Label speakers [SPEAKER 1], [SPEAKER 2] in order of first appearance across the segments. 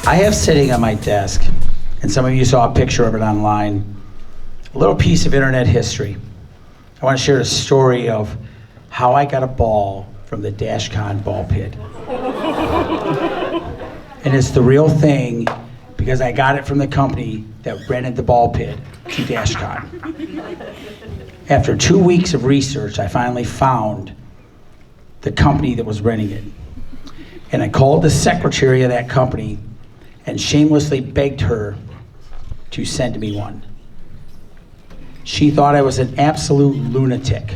[SPEAKER 1] I have sitting on my desk, and some of you saw a picture of it online, a little piece of internet history. I want to share a story of how I got a ball from the DashCon ball pit. And it's the real thing because I got it from the company that rented the ball pit to DashCon. After 2 weeks of research, I finally found the company that was renting it. And I called the secretary of that company and shamelessly begged her to send me one. She thought I was an absolute lunatic.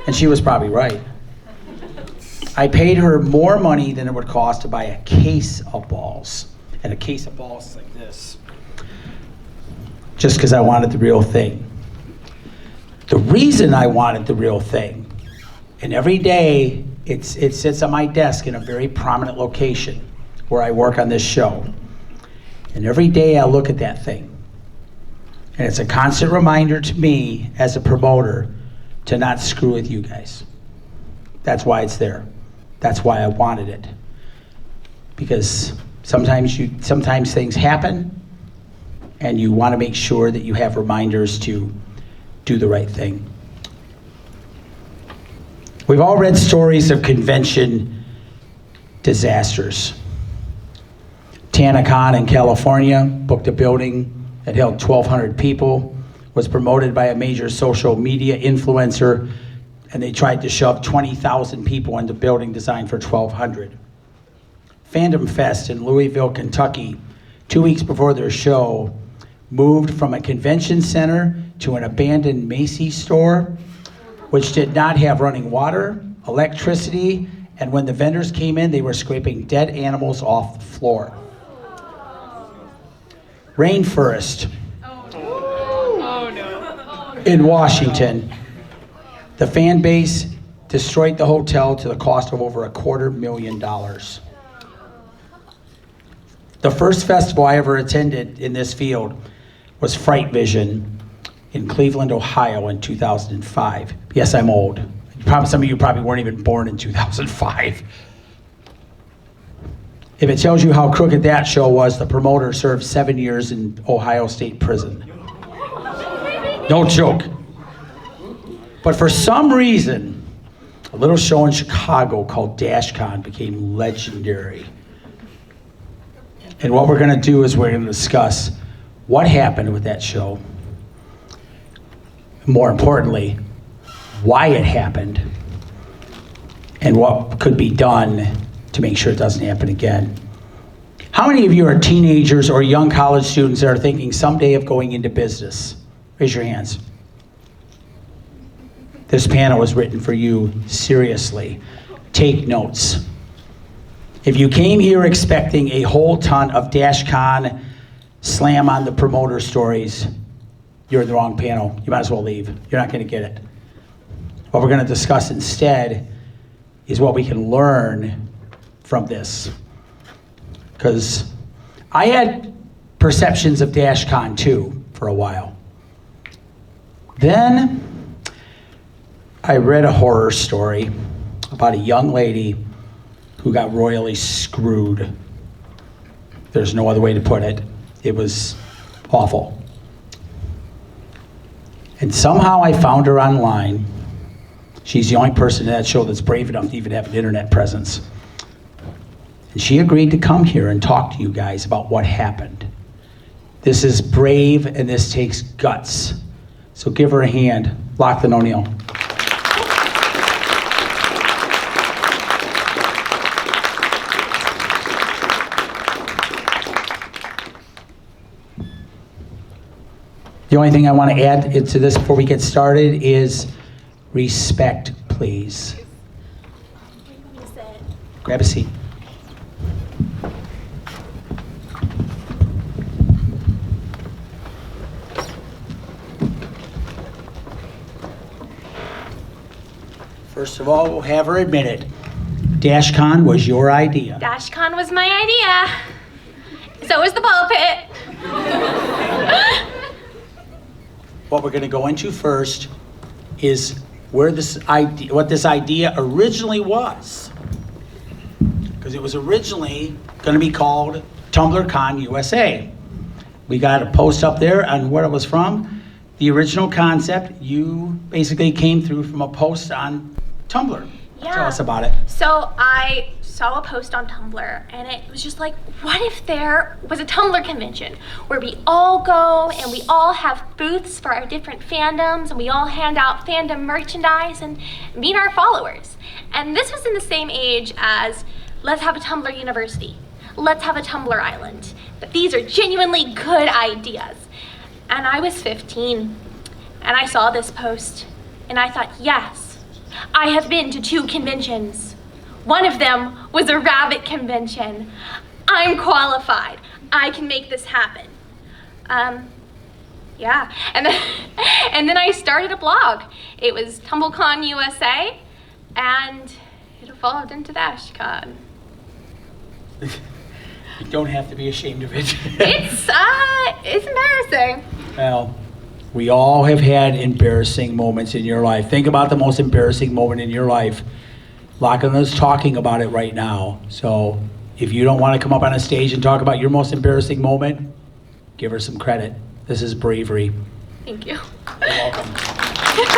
[SPEAKER 1] And she was probably right. I paid her more money than it would cost to buy a case of balls. And a case of balls like this. Just because I wanted the real thing. The reason I wanted the real thing, and every day it sits on my desk in a very prominent location where I work on this show. And every day I look at that thing. And it's a constant reminder to me as a promoter to not screw with you guys. That's why it's there. That's why I wanted it. Because sometimes things happen and you want to make sure that you have reminders to do the right thing. We've all read stories of convention disasters. TanaCon in California booked a building that held 1,200 people, was promoted by a major social media influencer, and they tried to shove 20,000 people into a building designed for 1,200. Fandom Fest in Louisville, Kentucky, 2 weeks before their show, moved from a convention center to an abandoned Macy's store, which did not have running water, electricity, and when the vendors came in, they were scraping dead animals off the floor. Rainforest in Washington, the fan base destroyed the hotel to the cost of over $250,000. The first festival I ever attended in this field was Fright Vision in Cleveland, Ohio in 2005. Yes, I'm old. Some of you probably weren't even born in 2005. If it tells you how crooked that show was, the promoter served 7 years in Ohio State Prison. No joke. But for some reason, a little show in Chicago called DashCon became legendary. And what we're going to do is we're going to discuss what happened with that show. More importantly, why it happened and what could be done to make sure it doesn't happen again. How many of you are teenagers or young college students that are thinking someday of going into business? Raise your hands. This panel was written for you. Seriously. Take notes. If you came here expecting a whole ton of DashCon slam on the promoter stories, you're in the wrong panel. You might as well leave. You're not going to get it. What we're going to discuss instead is what we can learn from this. Because I had perceptions of DashCon too for a while. Then I read a horror story about a young lady who got royally screwed. There's no other way to put it. It was awful. And somehow I found her online. She's the only person in that show that's brave enough to even have an internet presence. And she agreed to come here and talk to you guys about what happened. This is brave and this takes guts. So give her a hand. Lachlan O'Neill. The only thing I want to add to this before we get started is respect, please. Grab a seat. First of all, we'll have her admit it. DashCon was your idea.
[SPEAKER 2] DashCon was my idea. So was the ball pit.
[SPEAKER 1] What we're going to go into first is what this idea originally was. because it was originally going to be called TumblrCon USA. We got a post up there on where it was from. The original concept, you basically came through from a post on Tumblr.
[SPEAKER 2] Yeah.
[SPEAKER 1] Tell us about it.
[SPEAKER 2] So I saw a post on Tumblr, and it was just like, what if there was a Tumblr convention where we all go and we all have booths for our different fandoms and we all hand out fandom merchandise and meet our followers. And this was in the same age as let's have a Tumblr University. Let's have a Tumblr Island. But these are genuinely good ideas. And I was 15 and I saw this post and I thought, yes, I have been to 2 conventions. One of them was a rabbit convention. I'm qualified. I can make this happen. Yeah, and then I started a blog. It was TumbleCon USA, and it evolved into DashCon.
[SPEAKER 1] You don't have to be ashamed of it.
[SPEAKER 2] It's embarrassing.
[SPEAKER 1] Well, we all have had embarrassing moments in your life. Think about the most embarrassing moment in your life. Lachlan's talking about it right now. So if you don't want to come up on a stage and talk about your most embarrassing moment, give her some credit. This is bravery.
[SPEAKER 2] Thank you.
[SPEAKER 1] You're welcome.
[SPEAKER 2] Thank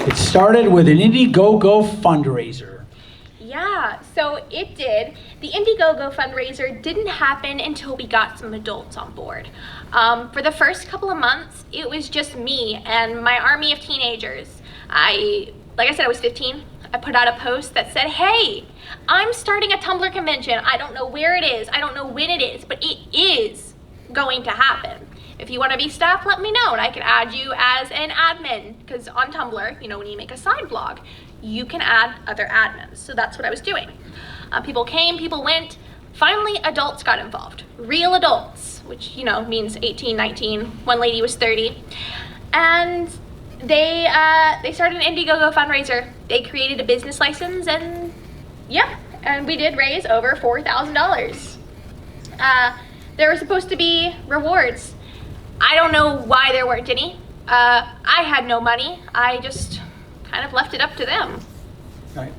[SPEAKER 2] you.
[SPEAKER 1] It started with an Indiegogo fundraiser.
[SPEAKER 2] Yeah, so it did. The Indiegogo fundraiser didn't happen until we got some adults on board. For the first couple of months, it was just me and my army of teenagers. Like I said, I was 15. I put out a post that said, hey, I'm starting a Tumblr convention. I don't know where it is. I don't know when it is, but it is going to happen. If you want to be staff, let me know and I can add you as an admin, because on Tumblr, when you make a side blog, you can add other admins. So that's what I was doing. People came, people went. Finally, adults got involved. Real adults, which, means 18, 19. One lady was 30. And they started an Indiegogo fundraiser. They created a business license and we did raise over $4,000. There were supposed to be rewards. I don't know why there weren't any. I had no money. I just kind of left it up to them.
[SPEAKER 1] Right.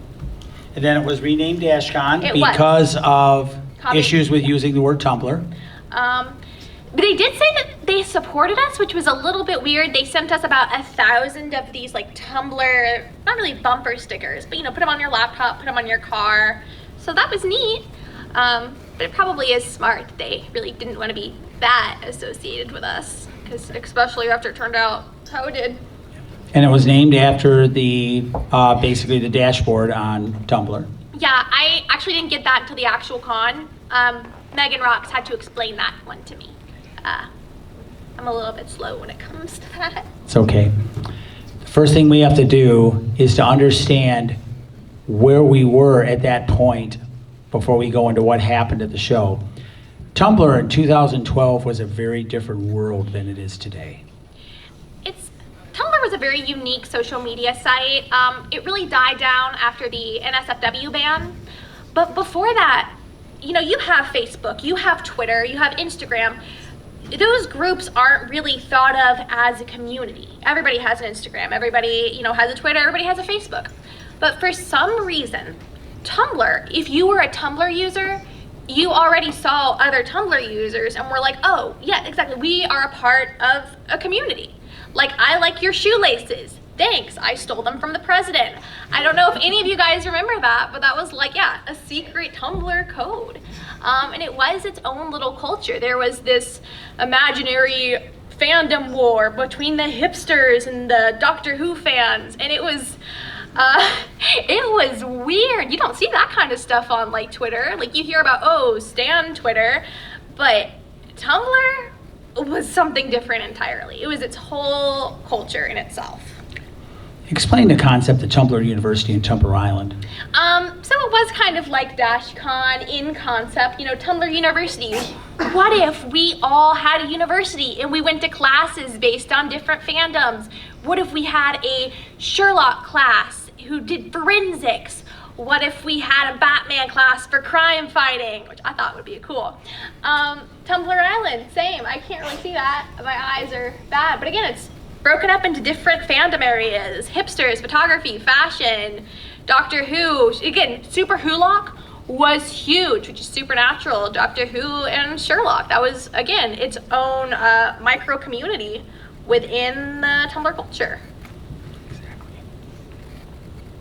[SPEAKER 1] And then it was renamed DashCon
[SPEAKER 2] It was.
[SPEAKER 1] because of
[SPEAKER 2] Copy.
[SPEAKER 1] issues with using the word Tumblr.
[SPEAKER 2] But they did say that they supported us, which was a little bit weird. They sent us about 1,000 of these Tumblr, not really bumper stickers, but put them on your laptop, put them on your car. So that was neat. But it probably is smart that they really didn't want to be that associated with us, because especially after it turned out how it did.
[SPEAKER 1] And it was named after the basically the dashboard on Tumblr.
[SPEAKER 2] Yeah, I actually didn't get that until the actual con. Megan Rocks had to explain that one to me. I'm a little bit slow when it comes to that.
[SPEAKER 1] It's okay. The first thing we have to do is to understand where we were at that point before we go into what happened at the show. Tumblr in 2012 was a very different world than it is today.
[SPEAKER 2] Tumblr was a very unique social media site. It really died down after the NSFW ban. But before that, you have Facebook, you have Twitter, you have Instagram. Those groups aren't really thought of as a community. Everybody has an Instagram, everybody, has a Twitter, everybody has a Facebook. But for some reason, Tumblr, if you were a Tumblr user, you already saw other Tumblr users and were like, oh, yeah, exactly, we are a part of a community. Like, I like your shoelaces. Thanks, I stole them from the president. I don't know if any of you guys remember that, but that was a secret Tumblr code. And it was its own little culture. There was this imaginary fandom war between the hipsters and the Doctor Who fans, and it was weird. You don't see that kind of stuff on Twitter. You hear about, Stan Twitter, but Tumblr was something different entirely. It was its whole culture in itself.
[SPEAKER 1] Explain the concept of Tumblr University and Tumblr Island.
[SPEAKER 2] So it was kind of like DashCon in concept, Tumblr University. What if we all had a university and we went to classes based on different fandoms? What if we had a Sherlock class who did forensics? What if we had a Batman class for crime fighting, which I thought would be cool. Tumblr Island, same. I can't really see that. My eyes are bad. But again, it's broken up into different fandom areas. Hipsters, photography, fashion, Doctor Who, again, Super Wholock was huge, which is Supernatural, Doctor Who, and Sherlock. That was, again, its own micro community within the Tumblr culture.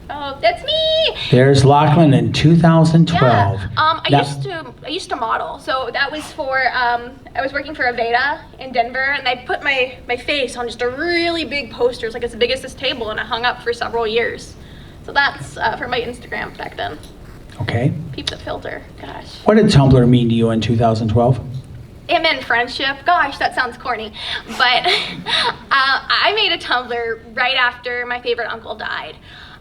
[SPEAKER 2] Oh, that's me.
[SPEAKER 1] There's Lachlan in 2012.
[SPEAKER 2] Yeah.
[SPEAKER 1] Now-
[SPEAKER 2] I used to model. So that was for I was working for Aveda in Denver, and I put my face on just a really big poster. It's like as big as this table, and it hung up for several years. So that's for my Instagram back then.
[SPEAKER 1] Okay.
[SPEAKER 2] Peep the filter. Gosh.
[SPEAKER 1] What did Tumblr mean to you in 2012?
[SPEAKER 2] It meant friendship. Gosh, that sounds corny. But I made a Tumblr right after my favorite uncle died.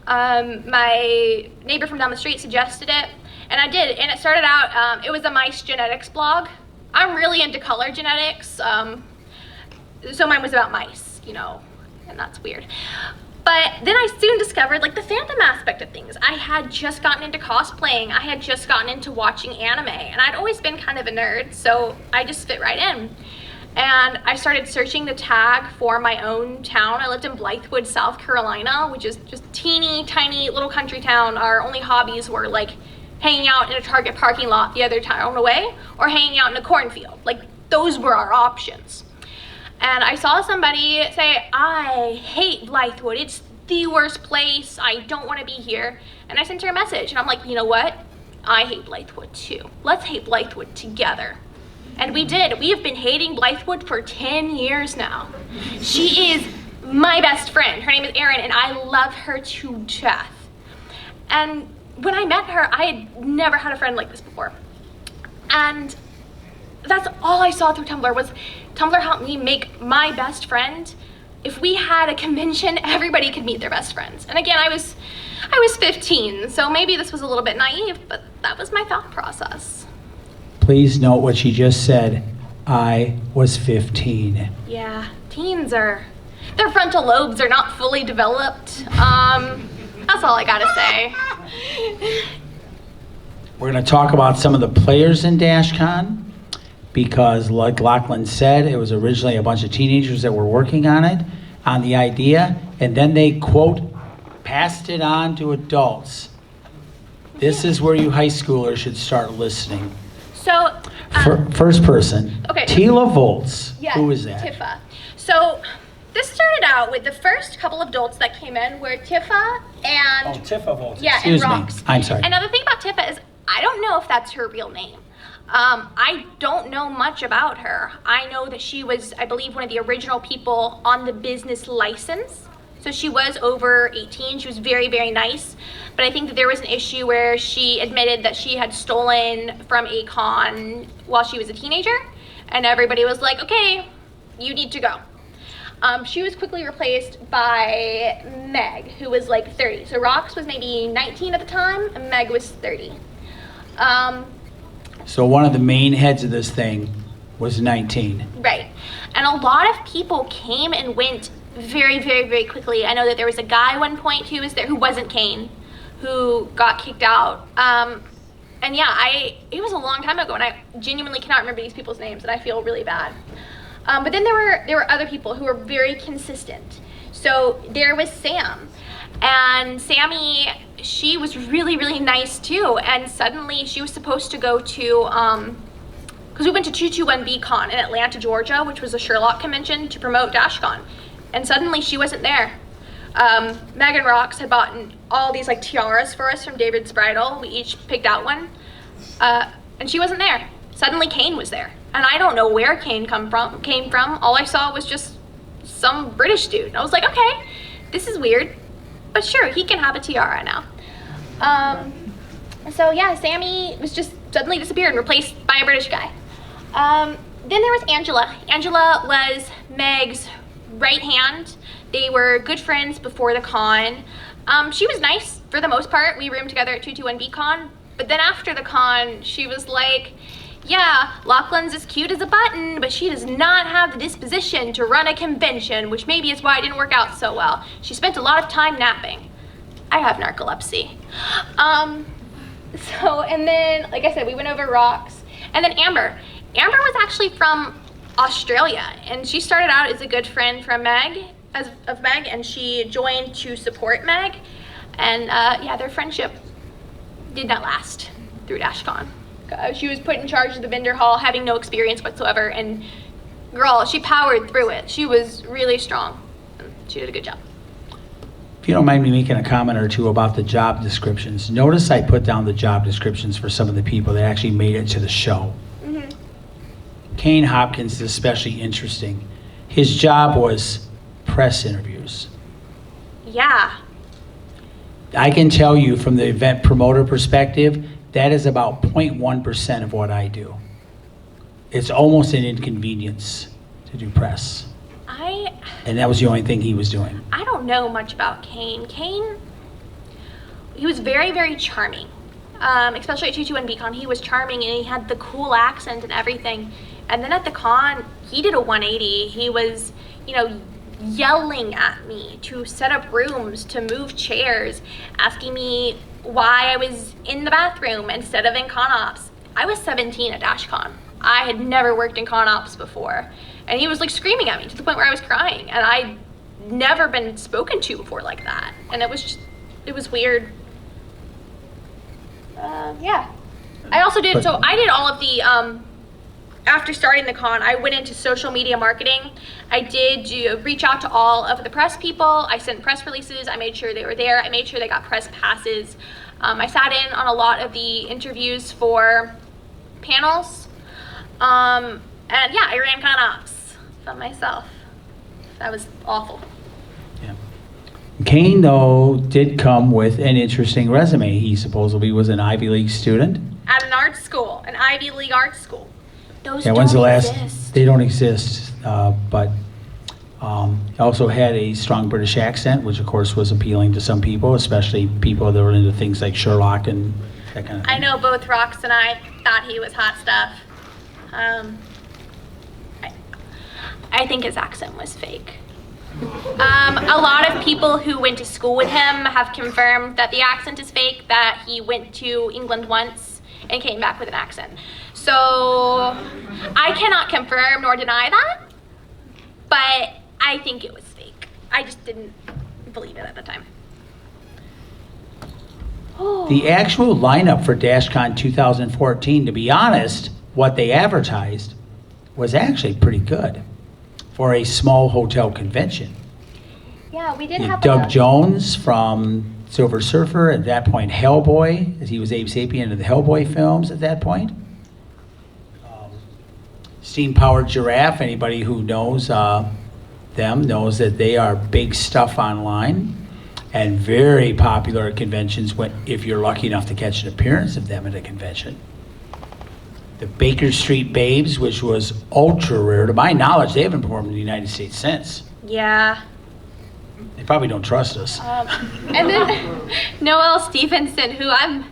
[SPEAKER 2] My neighbor from down the street suggested it, and I did. And it started out, it was a mice genetics blog. I'm really into color genetics, so mine was about mice, you know, and that's weird. But then I soon discovered like the fandom aspect of things. I had just gotten into cosplaying. I had just gotten into watching anime, and I'd always been kind of a nerd, so I just fit right in. And I started searching the tag for my own town. I lived in Blythewood, South Carolina, which is just teeny tiny little country town. Our only hobbies were like hanging out in a Target parking lot the other town away, or hanging out in a cornfield. Like those were our options. And I saw somebody say, I hate Blythewood. It's the worst place. I don't want to be here. And I sent her a message, and I'm like, you know what? I hate Blythewood too. Let's hate Blythewood together. And we did. We have been hating Blythewood for 10 years now. She is my best friend. Her name is Erin, and I love her to death. And when I met her, I had never had a friend like this before. And that's all I saw through Tumblr was Tumblr helped me make my best friend. If we had a convention, everybody could meet their best friends. And again, I was 15, so maybe this was a little bit naive, but that was my thought process.
[SPEAKER 1] Please note what she just said. I was 15.
[SPEAKER 2] Yeah, teens their frontal lobes are not fully developed. That's all I gotta say.
[SPEAKER 1] We're going to talk about some of the players in DashCon because, like Lachlan said, it was originally a bunch of teenagers that were working on it, on the idea, and then they, quote, passed it on to adults. This is where you high schoolers should start listening.
[SPEAKER 2] So,
[SPEAKER 1] First person,
[SPEAKER 2] okay.
[SPEAKER 1] Tila Volz.
[SPEAKER 2] Yeah,
[SPEAKER 1] Who is that?
[SPEAKER 2] Tifa. So this started out with the first couple of adults that came in were Tifa and
[SPEAKER 1] Tifa Volz.
[SPEAKER 2] yeah,
[SPEAKER 1] Excuse
[SPEAKER 2] and
[SPEAKER 1] me.
[SPEAKER 2] Rox.
[SPEAKER 1] I'm sorry.
[SPEAKER 2] Another thing about Tifa is I don't know if that's her real name. I don't know much about her. I know that she was, I believe, one of the original people on the business license. So she was over 18. She was very, very nice. But I think that there was an issue where she admitted that she had stolen from a con while she was a teenager. And everybody was like, okay, you need to go. She was quickly replaced by Meg, who was like 30. So Rox was maybe 19 at the time, and Meg was 30.
[SPEAKER 1] So one of the main heads of this thing was 19.
[SPEAKER 2] Right. And a lot of people came and went very, very, very quickly. I know that there was a guy at one point who was there who wasn't Kane, who got kicked out. And yeah, it was a long time ago, and I genuinely cannot remember these people's names, and I feel really bad. But then there were other people who were very consistent. So there was Sam, and Sammy, she was really, really nice too. And suddenly she was supposed to go to, because we went to 221B Con in Atlanta, Georgia, which was a Sherlock convention to promote DashCon. And suddenly she wasn't there. Meg and Rox had bought all these like tiaras for us from David's Bridal. We each picked out one, and she wasn't there. Suddenly Kane was there, and I don't know where Kane came from. All I saw was just some British dude. And I was like, okay, this is weird, but sure, he can have a tiara now. So yeah, Sammy was just suddenly disappeared and replaced by a British guy. Then there was Angela. Angela was Meg's right hand. They were good friends before the con. She was nice for the most part. We roomed together at 221B Con. But then after the con, she was like, yeah, Lachlan's as cute as a button, but she does not have the disposition to run a convention, which maybe is why it didn't work out so well. She spent a lot of time napping. I have narcolepsy. And then, like I said, we went over Rox. And then Amber. Amber was actually from Australia, and she started out as a good friend from Meg, and she joined to support Meg. And yeah, their friendship did not last through DashCon. She was put in charge of the vendor hall, having no experience whatsoever, and girl, she powered through it. She was really strong. She did a good job.
[SPEAKER 1] If you don't mind me making a comment or two about the job descriptions, notice I put down the job descriptions for some of the people that actually made it to the show.
[SPEAKER 2] Mm-hmm.
[SPEAKER 1] Kane Hopkins is especially interesting. His job was press interviews.
[SPEAKER 2] Yeah.
[SPEAKER 1] I can tell you from the event promoter perspective, that is about 0.1% of what I do. It's almost an inconvenience to do press. And that was the only thing he was doing.
[SPEAKER 2] I don't know much about Kane. Kane, he was very, very charming. Especially at 22NB Con, he was charming and he had the cool accent and everything. And then at the con, he did a 180. He was, yelling at me to set up rooms, to move chairs, asking me why I was in the bathroom instead of in ConOps. I was 17 at DashCon. I had never worked in ConOps before. And he was like screaming at me to the point where I was crying. And I'd never been spoken to before like that. And it was weird. Yeah. I also did, so I did all of the, after starting the con, I went into social media marketing. I did reach out to all of the press people. I sent press releases. I made sure they were there. I made sure they got press passes. I sat in on a lot of the interviews for panels. And yeah, I ran ConOps by myself. That was awful.
[SPEAKER 1] Yeah. Kane, though, did come with an interesting resume. He supposedly was an Ivy League student.
[SPEAKER 2] At an art school, an Ivy League art school. Those
[SPEAKER 1] Yeah,
[SPEAKER 2] don't
[SPEAKER 1] when's the last?
[SPEAKER 2] exist.
[SPEAKER 1] They don't exist. But he also had a strong British accent, which of course was appealing to some people, especially people that were into things like Sherlock and that kind of thing.
[SPEAKER 2] I know both Rox and I thought he was hot stuff. I think his accent was fake. A lot of people who went to school with him have confirmed that the accent is fake, that he went to England once and came back with an accent. So I cannot confirm nor deny that, but I think it was fake. I just didn't believe it at the time.
[SPEAKER 1] The actual lineup for DashCon 2014, to be honest, what they advertised was actually pretty good for a small hotel convention.
[SPEAKER 2] Yeah, we did
[SPEAKER 1] You
[SPEAKER 2] have
[SPEAKER 1] had Doug Jones from Silver Surfer, at that point Hellboy, as he was Abe Sapien in the Hellboy films at that point. Steam Powered Giraffe, anybody who knows them knows that they are big stuff online and very popular at conventions if you're lucky enough to catch an appearance of them at a convention. The Baker Street Babes, which was ultra rare. To my knowledge, they haven't performed in the United States since.
[SPEAKER 2] Yeah.
[SPEAKER 1] They probably don't trust us.
[SPEAKER 2] And then Noelle Stevenson, who I'm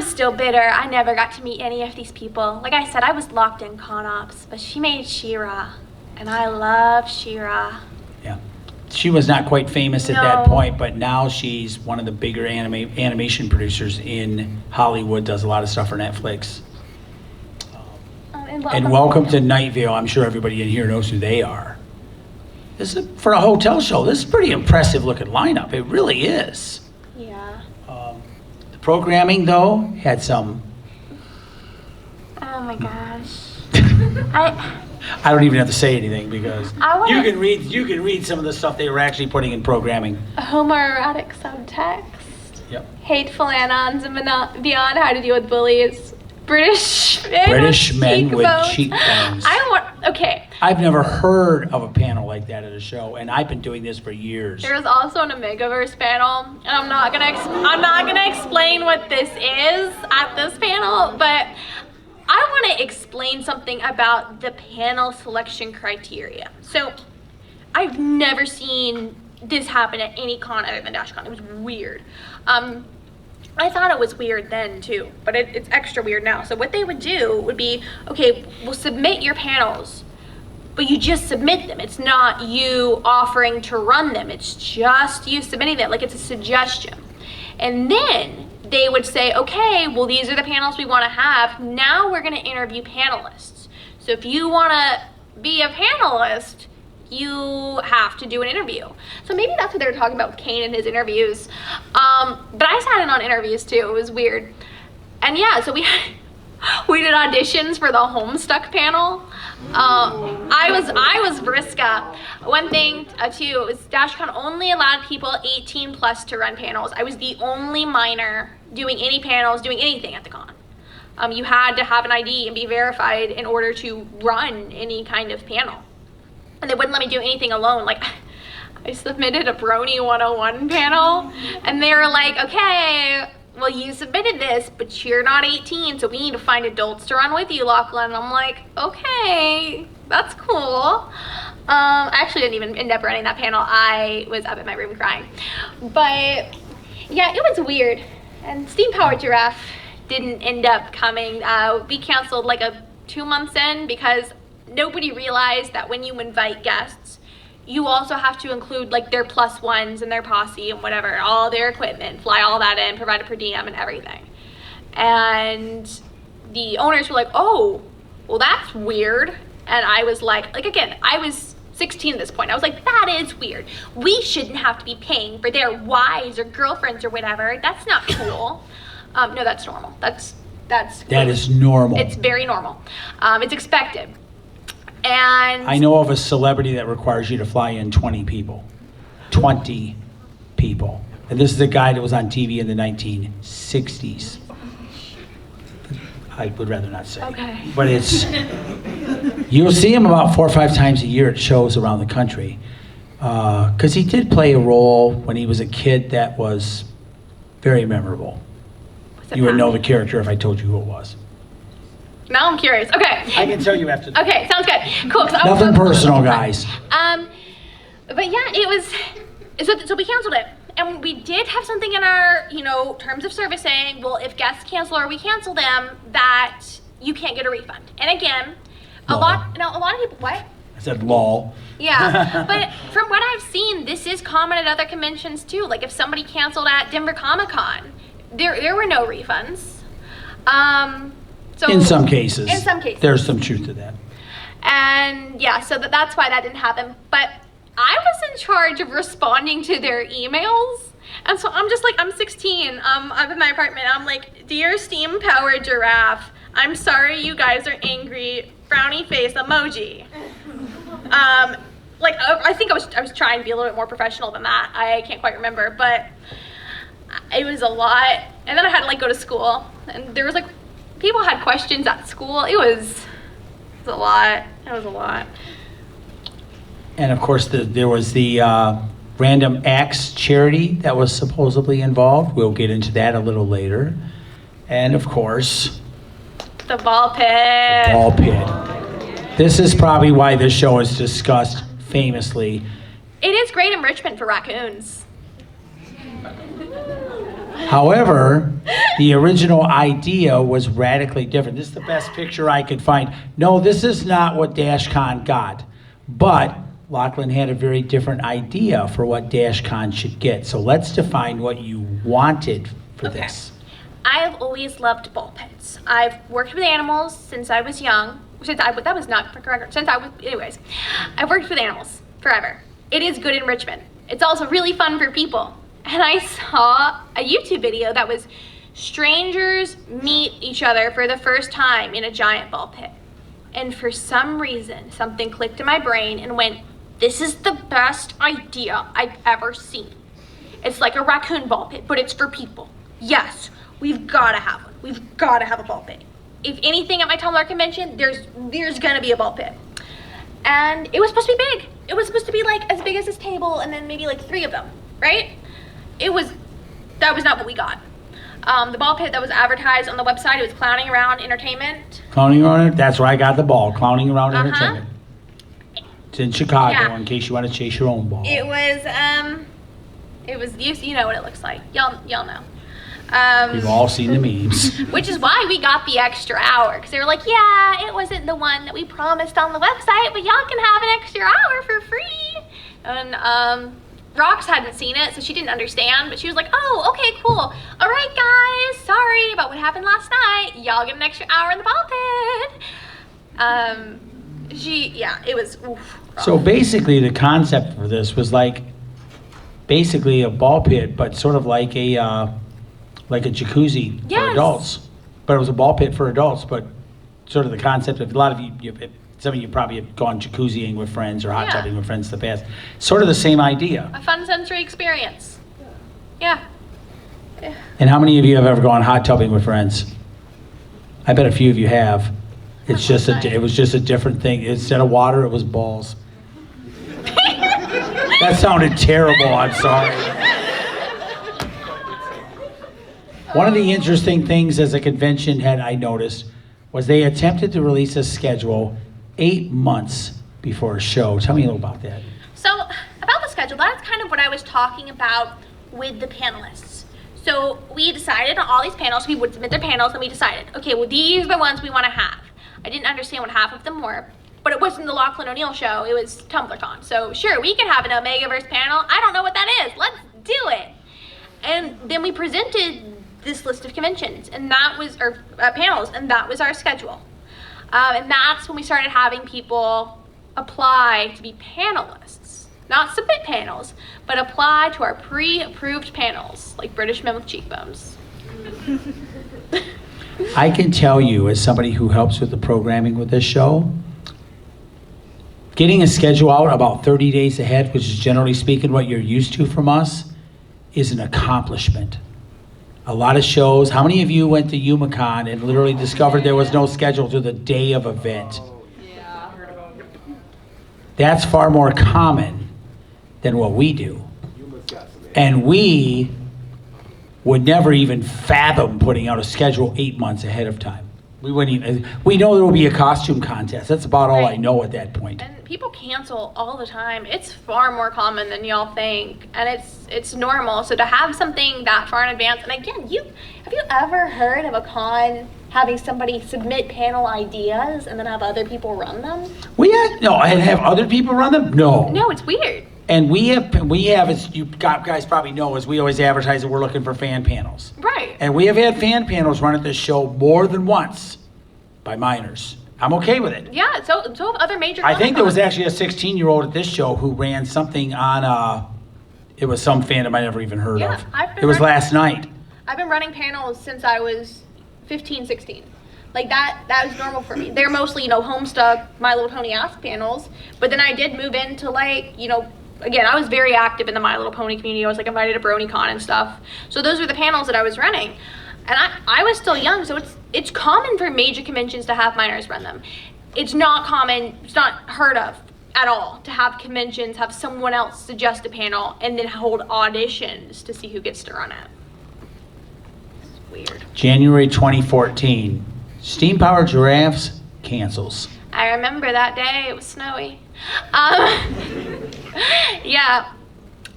[SPEAKER 2] still bitter. I never got to meet any of these people. Like I said, I was locked in ConOps, but she made She-Ra, and I love She-Ra.
[SPEAKER 1] Yeah. She was not quite famous at that
[SPEAKER 2] No.
[SPEAKER 1] point, but now she's one of the bigger animation producers in Hollywood, does a lot of stuff for Netflix. And welcome to Night Vale. I'm sure everybody in here knows who they are. This is for a hotel show. This is a pretty impressive looking lineup. It really is.
[SPEAKER 2] Yeah.
[SPEAKER 1] The programming, though, had some.
[SPEAKER 2] Oh my gosh.
[SPEAKER 1] I don't even have to say anything because
[SPEAKER 2] I wanna-
[SPEAKER 1] you can read some of the stuff they were actually putting in programming.
[SPEAKER 2] Homoerotic subtext.
[SPEAKER 1] Yep.
[SPEAKER 2] Hateful anons and beyond. How to deal with bullies. British
[SPEAKER 1] Men with
[SPEAKER 2] cheekbones.
[SPEAKER 1] cheekbones.
[SPEAKER 2] Okay.
[SPEAKER 1] I've never heard of a panel like that at a show, and I've been doing this for years.
[SPEAKER 2] There was also an Omegaverse panel, and I'm not gonna explain what this is at this panel, but I want to explain something about the panel selection criteria. So, I've never seen this happen at any con other than DashCon. It was weird. I thought it was weird then too, but it's extra weird now. So what they would do would be, okay, we'll submit your panels, but you just submit them. It's not you offering to run them. It's just you submitting them, like it's a suggestion. And then they would say, okay, well, these are the panels we want to have. Now we're going to interview panelists. So if you want to be a panelist, you have to do an interview. So maybe that's what they were talking about with Kane in his interviews. But I sat in on interviews too. It was weird. And yeah, so we did auditions for the Homestuck panel. I was Vriska. One thing too is DashCon only allowed people 18 plus to run panels. I was the only minor doing any panels, doing anything at the con. You had to have an ID and be verified in order to run any kind of panel. And they wouldn't let me do anything alone. Like, I submitted a Brony 101 panel, and they were like, okay, well, you submitted this, but you're not 18, so we need to find adults to run with you, Lachlan. And I'm like, okay, that's cool. I actually didn't even end up running that panel. I was up in my room crying. But yeah, it was weird. And Steam Powered Giraffe didn't end up coming. We canceled like 2 months in because nobody realized that when you invite guests, you also have to include like their plus ones and their posse and whatever, all their equipment, fly all that in, provide a per diem and everything. And the owners were like, oh, well, that's weird. And I was like again, I was 16 at this point. I was like, that is weird. We shouldn't have to be paying for their wives or girlfriends or whatever. That's not cool. No, that's normal. That
[SPEAKER 1] is normal.
[SPEAKER 2] It's very normal. It's expected. And
[SPEAKER 1] I know of a celebrity that requires you to fly in 20 people. 20 people. And this is a guy that was on TV in the 1960s. I would rather not say.
[SPEAKER 2] Okay.
[SPEAKER 1] But you'll see him about 4 or 5 times a year at shows around the country. Because he did play a role when he was a kid that was very memorable. You would know the character if I told you who it was.
[SPEAKER 2] Now I'm curious. Okay.
[SPEAKER 1] I can tell you after.
[SPEAKER 2] Okay, sounds good. Cool.
[SPEAKER 1] Nothing personal, guys.
[SPEAKER 2] But yeah, it was, so we canceled it. And we did have something in our, terms of service saying, well, if guests cancel or we cancel them, that you can't get a refund. And again, a lot of people, what?
[SPEAKER 1] I said lol.
[SPEAKER 2] Yeah, but from what I've seen, this is common at other conventions too. Like if somebody canceled at Denver Comic Con, there were no refunds. So
[SPEAKER 1] in some cases. There's some truth to that.
[SPEAKER 2] And yeah, so that's why that didn't happen. But I was in charge of responding to their emails. And so I'm just like, I'm 16, I'm in my apartment. I'm like, dear Steam Powered Giraffe, I'm sorry you guys are angry, frowny face emoji. I think I was trying to be a little bit more professional than that. I can't quite remember, but it was a lot. And then I had to go to school, and there was people had questions at school. It was a lot. It was a lot.
[SPEAKER 1] And of course, there was the Random Acts charity that was supposedly involved. We'll get into that a little later. And of course,
[SPEAKER 2] the ball pit.
[SPEAKER 1] Ball pit. This is probably why this show is discussed famously.
[SPEAKER 2] It is great enrichment for raccoons.
[SPEAKER 1] However, the original idea was radically different. This is the best picture I could find. No, this is not what DashCon got, but Lachlan had a very different idea for what DashCon should get. So let's define what you wanted for this.
[SPEAKER 2] I've always loved ball pits. I've worked with animals since I was young. Anyways, I've worked with animals forever. It is good enrichment. It's also really fun for people. And I saw a YouTube video that was strangers meet each other for the first time in a giant ball pit. And for some reason, something clicked in my brain and went, this is the best idea I've ever seen. It's like a raccoon ball pit, but it's for people. Yes, we've gotta have one. We've gotta have a ball pit. If anything at my Tumblr convention, there's gonna be a ball pit. And it was supposed to be big. It was supposed to be as big as this table and then maybe 3 of them, right? That was not what we got. The ball pit that was advertised on the website, it was Clowning Around Entertainment.
[SPEAKER 1] Clowning Around, that's where I got the ball, Clowning Around Entertainment. It's in Chicago, in case you want to chase your own ball.
[SPEAKER 2] It was, you know what it looks like. Y'all know.
[SPEAKER 1] We've all seen the memes.
[SPEAKER 2] Which is why we got the extra hour, because they were like, yeah, it wasn't the one that we promised on the website, but y'all can have an extra hour for free. And Rox hadn't seen it, so she didn't understand, but she was like, oh, okay, cool. All right, guys, sorry about what happened last night. Y'all get an extra hour in the ball pit. It was, oof.
[SPEAKER 1] So basically, the concept for this was basically a ball pit, but sort of like a jacuzzi for
[SPEAKER 2] Yes.
[SPEAKER 1] adults. But it was a ball pit for adults, but sort of the concept of, a lot of some of you probably have gone jacuzziing with friends or hot
[SPEAKER 2] Yeah.
[SPEAKER 1] tubbing with friends in the past. Sort of the same idea.
[SPEAKER 2] A fun sensory experience. Yeah.
[SPEAKER 1] And how many of you have ever gone hot tubbing with friends? I bet a few of you have. It's just it was just a different thing. Instead of water, it was balls. That sounded terrible, I'm sorry. One of the interesting things as a convention head I noticed was they attempted to release a schedule 8 months before a show. Tell me a little about that.
[SPEAKER 2] So, about the schedule, that's kind of what I was talking about with the panelists. So, we decided on all these panels, we would submit their panels, and we decided, okay, well, these are the ones we want to have. I didn't understand what half of them were, but it wasn't the Lachlan O'Neill show, it was TumblrCon. So, sure, we can have an Omegaverse panel. I don't know what that is. Let's do it. And then we presented this list of conventions, and that was, or panels, and that was our schedule. And that's when we started having people apply to be panelists. Not submit panels, but apply to our pre-approved panels, like British men with cheekbones.
[SPEAKER 1] I can tell you, as somebody who helps with the programming with this show, getting a schedule out about 30 days ahead, which is generally speaking what you're used to from us, is an accomplishment. A lot of shows, how many of you went to UMACon and literally discovered there was no schedule to the day of event?
[SPEAKER 3] Yeah.
[SPEAKER 1] That's far more common than what we do. And we would never even fathom putting out a schedule 8 months ahead of time. We wouldn't even, we know there will be a costume contest. That's about all I
[SPEAKER 2] Right.
[SPEAKER 1] know at that point.
[SPEAKER 2] And people cancel all the time. It's far more common than y'all think, and it's normal. So to have something that far in advance, and again, have you ever heard of a con having somebody submit panel ideas and then have other people run them?
[SPEAKER 1] And have other people run them? No.
[SPEAKER 2] No, it's weird.
[SPEAKER 1] And we have, as you guys probably know, is we always advertise that we're looking for fan panels.
[SPEAKER 2] Right.
[SPEAKER 1] And we have had fan panels run at this show more than once by minors. I'm okay with it.
[SPEAKER 2] Yeah, so have other major
[SPEAKER 1] I think there was
[SPEAKER 2] Comic-Cons.
[SPEAKER 1] actually a 16-year-old at this show who ran something on, it was some fandom I never even heard
[SPEAKER 2] Yeah,
[SPEAKER 1] of.
[SPEAKER 2] I've been
[SPEAKER 1] It was
[SPEAKER 2] running-
[SPEAKER 1] last night.
[SPEAKER 2] I've been running panels since I was 15, 16. Like that was normal for me. They're mostly, Homestuck, My Little Pony Ask panels, but then I did move into again, I was very active in the My Little Pony community. I was invited to BronyCon and stuff. So those were the panels that I was running. And I was still young, so it's common for major conventions to have minors run them. It's not common, it's not heard of at all to have conventions have someone else suggest a panel and then hold auditions to see who gets to run it. It's weird.
[SPEAKER 1] January 2014, Steam Powered Giraffes cancels.
[SPEAKER 2] I remember that day, it was snowy. Yeah,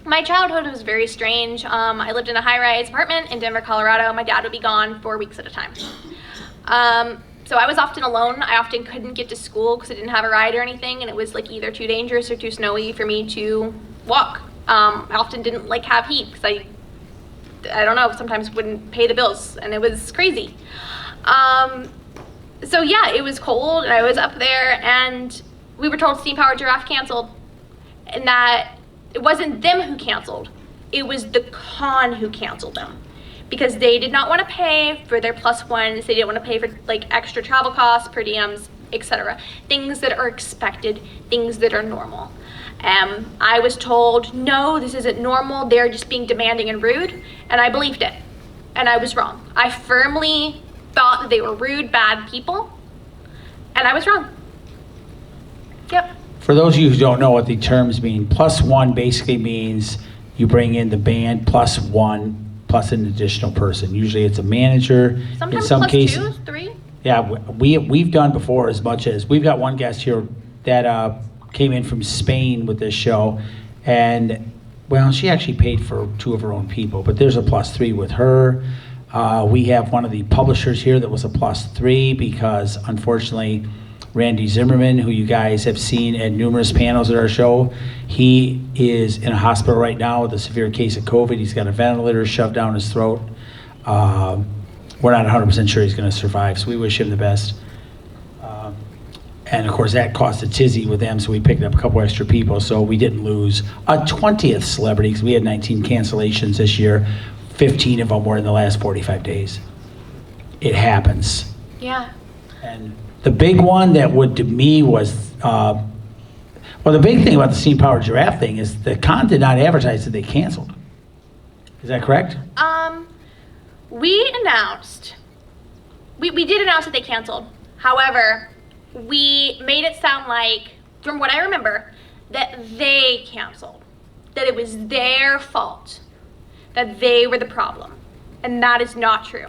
[SPEAKER 2] my childhood was very strange. I lived in a high-rise apartment in Denver, Colorado. My dad would be gone 4 weeks at a time. So I was often alone. I often couldn't get to school because I didn't have a ride or anything, and it was either too dangerous or too snowy for me to walk. I often didn't have heat because I don't know, sometimes wouldn't pay the bills, and it was crazy. So yeah, it was cold, and I was up there, and we were told Steam Powered Giraffe canceled, and that it wasn't them who canceled, it was the con who canceled them. Because they did not want to pay for their +1s, they didn't want to pay for extra travel costs, per diems, etc. Things that are expected, things that are normal. I was told, no, this isn't normal, they're just being demanding and rude, and I believed it. And I was wrong. I firmly thought that they were rude, bad people, and I was wrong. Yep.
[SPEAKER 1] For those of you who don't know what the terms mean, +1 basically means you bring in the band +1 plus an additional person. Usually it's a manager.
[SPEAKER 2] Sometimes
[SPEAKER 1] in some cases,
[SPEAKER 2] +2, 3.
[SPEAKER 1] Yeah, we've done before as much as, we've got one guest here that came in from Spain with this show, and well, she actually paid for 2 of her own people, but there's a +3 with her. We have one of the publishers here that was a +3 because unfortunately Randy Zimmerman, who you guys have seen at numerous panels at our show, he is in a hospital right now with a severe case of COVID. He's got a ventilator shoved down his throat. We're not 100% sure he's going to survive, so we wish him the best. And of course, that caused a tizzy with them, so we picked up a couple extra people, so we didn't lose a 20th celebrity, because we had 19 cancellations this year. 15 of them were in the last 45 days. It happens.
[SPEAKER 2] Yeah.
[SPEAKER 1] And the big one that would, to me, was, well, the big thing about the Steam Powered Giraffe thing is the con did not advertise that they canceled. Is that correct?
[SPEAKER 2] We announced, we did announce that they canceled. However, we made it sound like, from what I remember, that they canceled, that it was their fault, that they were the problem. And that is not true.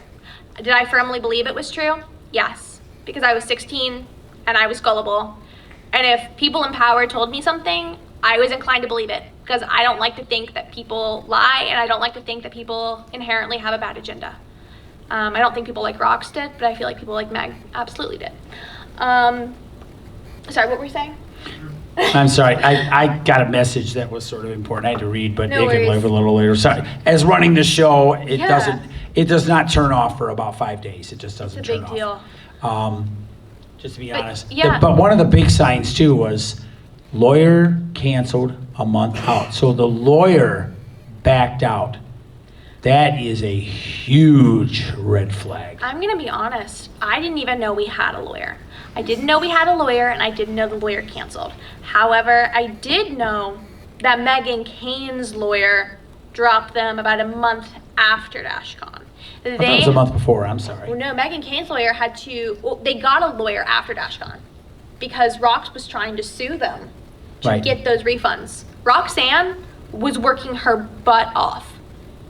[SPEAKER 2] Did I firmly believe it was true? Yes, because I was 16 and I was gullible. And if people in power told me something, I was inclined to believe it, because I don't like to think that people lie, and I don't like to think that people inherently have a bad agenda. I don't think people like Rox did, but I feel like people like Meg absolutely did. Sorry, what were you saying?
[SPEAKER 1] I'm sorry, I got a message that was sort of important. I had to read, but
[SPEAKER 2] No
[SPEAKER 1] it can
[SPEAKER 2] worries.
[SPEAKER 1] live a little later. Sorry. As running the show, it
[SPEAKER 2] Yeah.
[SPEAKER 1] does not turn off for about 5 days. It just doesn't
[SPEAKER 2] It's a
[SPEAKER 1] turn
[SPEAKER 2] big
[SPEAKER 1] off.
[SPEAKER 2] deal.
[SPEAKER 1] Just to be
[SPEAKER 2] But,
[SPEAKER 1] honest.
[SPEAKER 2] yeah.
[SPEAKER 1] But one of the big signs too was lawyer canceled a month out. So the lawyer backed out. That is a huge red flag.
[SPEAKER 2] I'm gonna be honest, I didn't even know we had a lawyer. I didn't know we had a lawyer, and I didn't know the lawyer canceled. However, I did know that Meghan Kane's lawyer dropped them about a month after DashCon.
[SPEAKER 1] I thought it was a month before, I'm
[SPEAKER 2] Well,
[SPEAKER 1] sorry.
[SPEAKER 2] no, Meghan Kane's lawyer had to, well, they got a lawyer after DashCon because Rox was trying to sue them to
[SPEAKER 1] Right.
[SPEAKER 2] get those refunds. Roxanne was working her butt off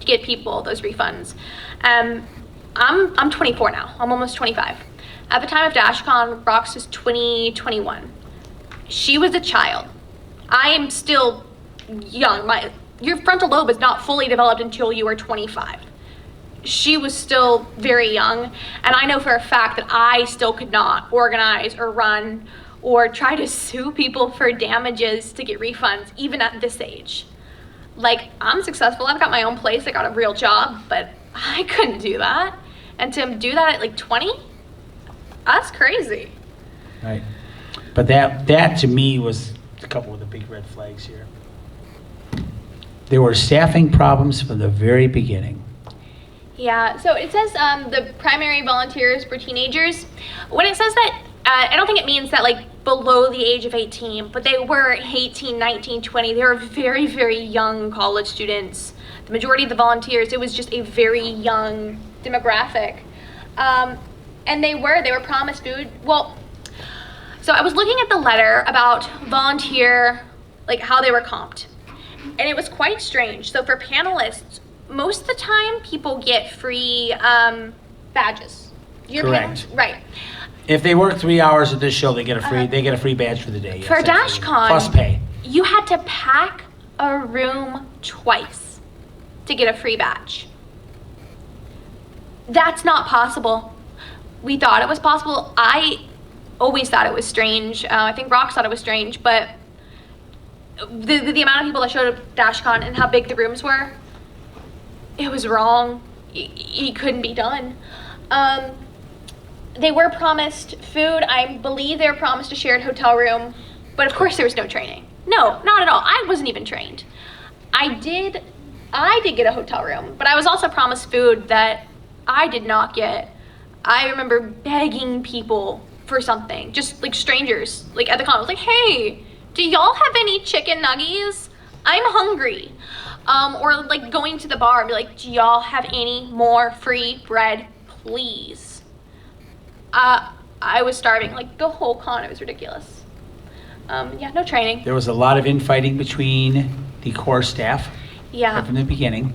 [SPEAKER 2] to get people those refunds. I'm 24 now. I'm almost 25. At the time of DashCon, Rox was 21. She was a child. I am still young. Your frontal lobe is not fully developed until you are 25. She was still very young, and I know for a fact that I still could not organize or run or try to sue people for damages to get refunds, even at this age. Like, I'm successful, I've got my own place, I got a real job, but I couldn't do that. And to do that at like 20, that's crazy.
[SPEAKER 1] Right. But that to me was a couple of the big red flags here. There were staffing problems from the very beginning.
[SPEAKER 2] Yeah, so it says the primary volunteers were teenagers. When it says that, I don't think it means that like below the age of 18, but they were 18, 19, 20. They were very, very young college students. The majority of the volunteers, it was just a very young demographic. And they were promised food. Well, so I was looking at the letter about volunteer, like how they were comped. And it was quite strange. So for panelists, most of the time people get free badges. Your
[SPEAKER 1] Correct.
[SPEAKER 2] panelists- right.
[SPEAKER 1] If they work 3 hours at this show, they get a free badge for the day.
[SPEAKER 2] For
[SPEAKER 1] Yes, absolutely.
[SPEAKER 2] DashCon,
[SPEAKER 1] Plus pay.
[SPEAKER 2] you had to pack a room twice to get a free badge. That's not possible. We thought it was possible. I always thought it was strange. I think Rox thought it was strange, but the amount of people that showed up at DashCon and how big the rooms were, it was wrong. It couldn't be done. They were promised food. I believe they were promised a shared hotel room, but of course there was no training. No, not at all. I wasn't even trained. I did get a hotel room, but I was also promised food that I did not get. I remember begging people for something, just like strangers, like at the con. I was like, hey, do y'all have any chicken nuggies? I'm hungry. Or like going to the bar and be like, do y'all have any more free bread, please? I was starving, like the whole con, it was ridiculous. Yeah, no training.
[SPEAKER 1] There was a lot of infighting between the core staff
[SPEAKER 2] Yeah.
[SPEAKER 1] from the beginning.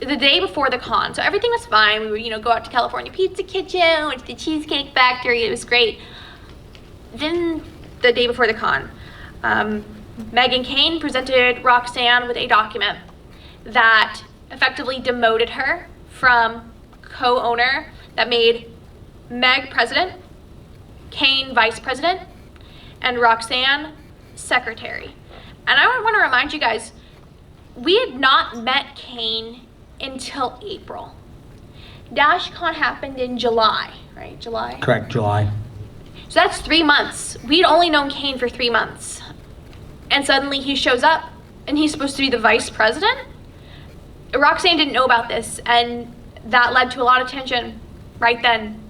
[SPEAKER 2] The day before the con, so everything was fine. We would, go out to California Pizza Kitchen, went to the Cheesecake Factory, it was great. Then the day before the con, Meghan Kane presented Roxanne with a document that effectively demoted her from co-owner, that made Meg president, Kane vice president, and Roxanne secretary. And I want to remind you guys, we had not met Kane until April. DashCon happened in July, right? July?
[SPEAKER 1] Correct, July.
[SPEAKER 2] So that's 3 months. We'd only known Kane for 3 months. And suddenly he shows up and he's supposed to be the vice president. Roxanne didn't know about this, and that led to a lot of tension right then.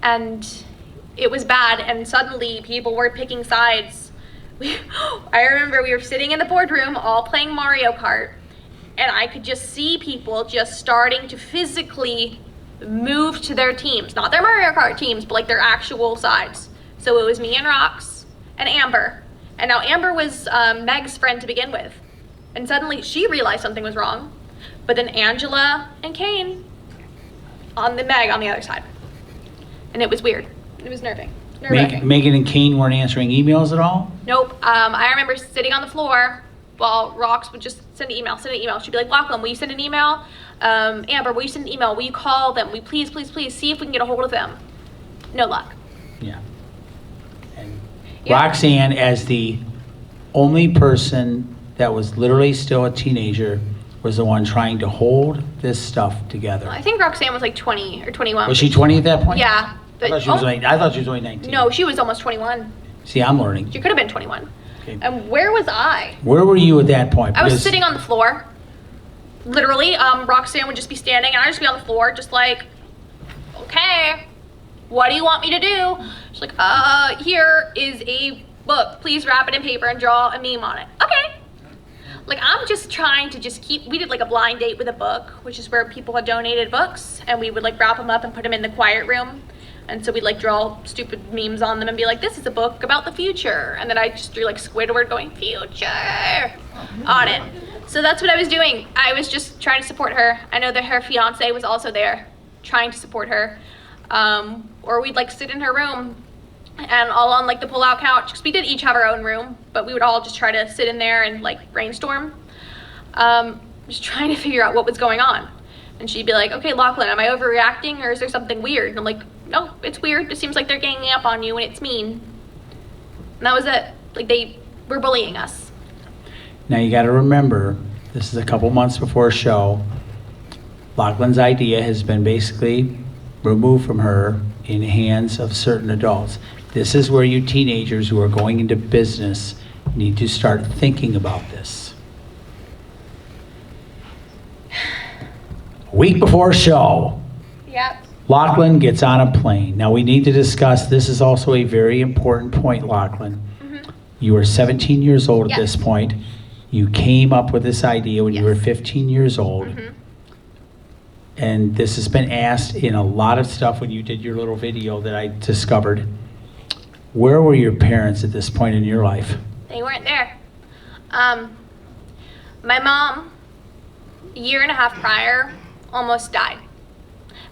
[SPEAKER 2] And it was bad, and suddenly people were picking sides. I remember we were sitting in the boardroom all playing Mario Kart, and I could just see people just starting to physically move to their teams. Not their Mario Kart teams, but like their actual sides. So it was me and Rox and Amber. And now Amber was Meg's friend to begin with. And suddenly she realized something was wrong. But then Angela and Kane on the Meg on the other side. And it was weird. It was nerve-wracking.
[SPEAKER 1] Megan and Kane weren't answering emails at all?
[SPEAKER 2] Nope. I remember sitting on the floor while Rox would just send an email. She'd be like, Lachlan, will you send an email? Amber, will you send an email? Will you call them? Will you please see if we can get a hold of them? No luck.
[SPEAKER 1] Yeah. And
[SPEAKER 2] Yeah.
[SPEAKER 1] Roxanne, as the only person that was literally still a teenager, was the one trying to hold this stuff together.
[SPEAKER 2] I think Roxanne was like 20 or 21.
[SPEAKER 1] Was she 20 at that point?
[SPEAKER 2] Yeah.
[SPEAKER 1] I thought she was only 19.
[SPEAKER 2] No, she was almost 21.
[SPEAKER 1] See, I'm learning.
[SPEAKER 2] She could have been 21.
[SPEAKER 1] Okay.
[SPEAKER 2] And where was I?
[SPEAKER 1] Where were you at that point?
[SPEAKER 2] I was
[SPEAKER 1] Because-
[SPEAKER 2] sitting on the floor. Literally, Roxanne would just be standing, and I'd just be on the floor, just like, okay, what do you want me to do? She's like, here is a book. Please wrap it in paper and draw a meme on it. Okay. Like, I'm just trying to just we did like a blind date with a book, which is where people had donated books, and we would like wrap them up and put them in the quiet room. And so we'd like draw stupid memes on them and be like, this is a book about the future. And then I just drew like Squidward going, future, on it. So that's what I was doing. I was just trying to support her. I know that her fiance was also there, trying to support her. Or we'd like sit in her room and all on like the pull-out couch, because we did each have our own room, but we would all just try to sit in there and like brainstorm. Just trying to figure out what was going on. And she'd be like, okay, Lachlan, am I overreacting, or is there something weird? And I'm like, no, it's weird. It seems like they're ganging up on you and it's mean. And that was it. Like, they were bullying us.
[SPEAKER 1] Now you got to remember, this is a couple months before a show. Lachlan's idea has been basically removed from her in the hands of certain adults. This is where you teenagers who are going into business need to start thinking about this. A week before a show,
[SPEAKER 2] Yep.
[SPEAKER 1] Lachlan gets on a plane. Now we need to discuss, this is also a very important point, Lachlan.
[SPEAKER 2] Mm-hmm.
[SPEAKER 1] You were 17 years old at
[SPEAKER 2] Yes.
[SPEAKER 1] this point. You came up with this idea when you were
[SPEAKER 2] Yes.
[SPEAKER 1] 15 years old.
[SPEAKER 2] Mm-hmm.
[SPEAKER 1] And this has been asked in a lot of stuff when you did your little video that I discovered. Where were your parents at this point in your life?
[SPEAKER 2] They weren't there. My mom, a year and a half prior, almost died.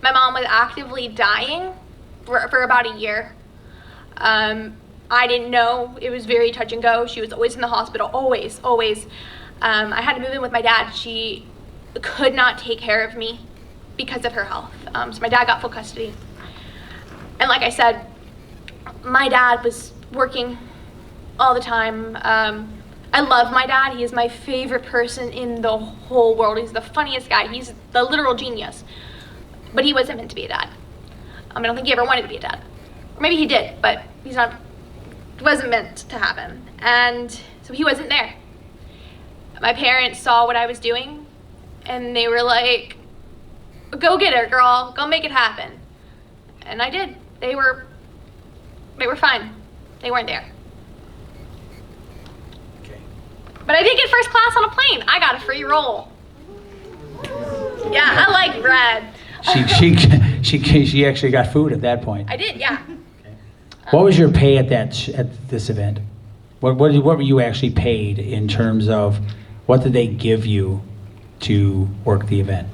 [SPEAKER 2] My mom was actively dying for about a year. I didn't know. It was very touch and go. She was always in the hospital, always. I had to move in with my dad. She could not take care of me because of her health. So my dad got full custody. And like I said, my dad was working all the time. I love my dad. He is my favorite person in the whole world. He's the funniest guy. He's the literal genius. But he wasn't meant to be a dad. I don't think he ever wanted to be a dad. Or maybe he did, but it wasn't meant to happen. And so he wasn't there. My parents saw what I was doing, and they were like, go get her, girl. Go make it happen. And I did. They were fine. They weren't there.
[SPEAKER 1] Okay.
[SPEAKER 2] But I did get first class on a plane. I got a free roll. Yeah, I like bread.
[SPEAKER 1] She actually got food at that point.
[SPEAKER 2] I did, yeah.
[SPEAKER 1] What was your pay at this event? What were you actually paid in terms of what did they give you to work the event?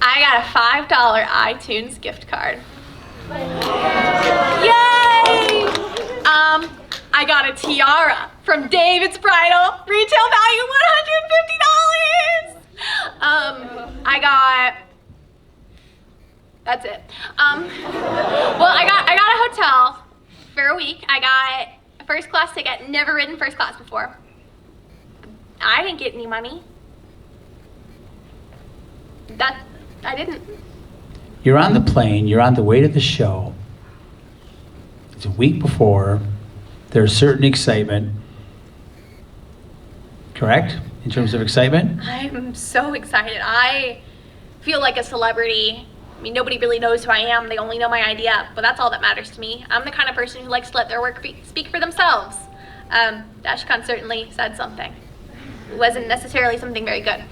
[SPEAKER 2] I got a $5 iTunes gift card. Yay! I got a tiara from David's Bridal, retail value $150. That's it. Well, I got a hotel for a week. I got a first class ticket, never ridden first class before. I didn't get any money. I didn't.
[SPEAKER 1] You're on the plane, you're on the way to the show, It's a week before. There's certain excitement. Correct? In terms of excitement?
[SPEAKER 2] I'm so excited. I feel like a celebrity. I mean, nobody really knows who I am. They only know my idea, but that's all that matters to me. I'm the kind of person who likes to let their work speak for themselves. DashCon certainly said something. It wasn't necessarily something very good.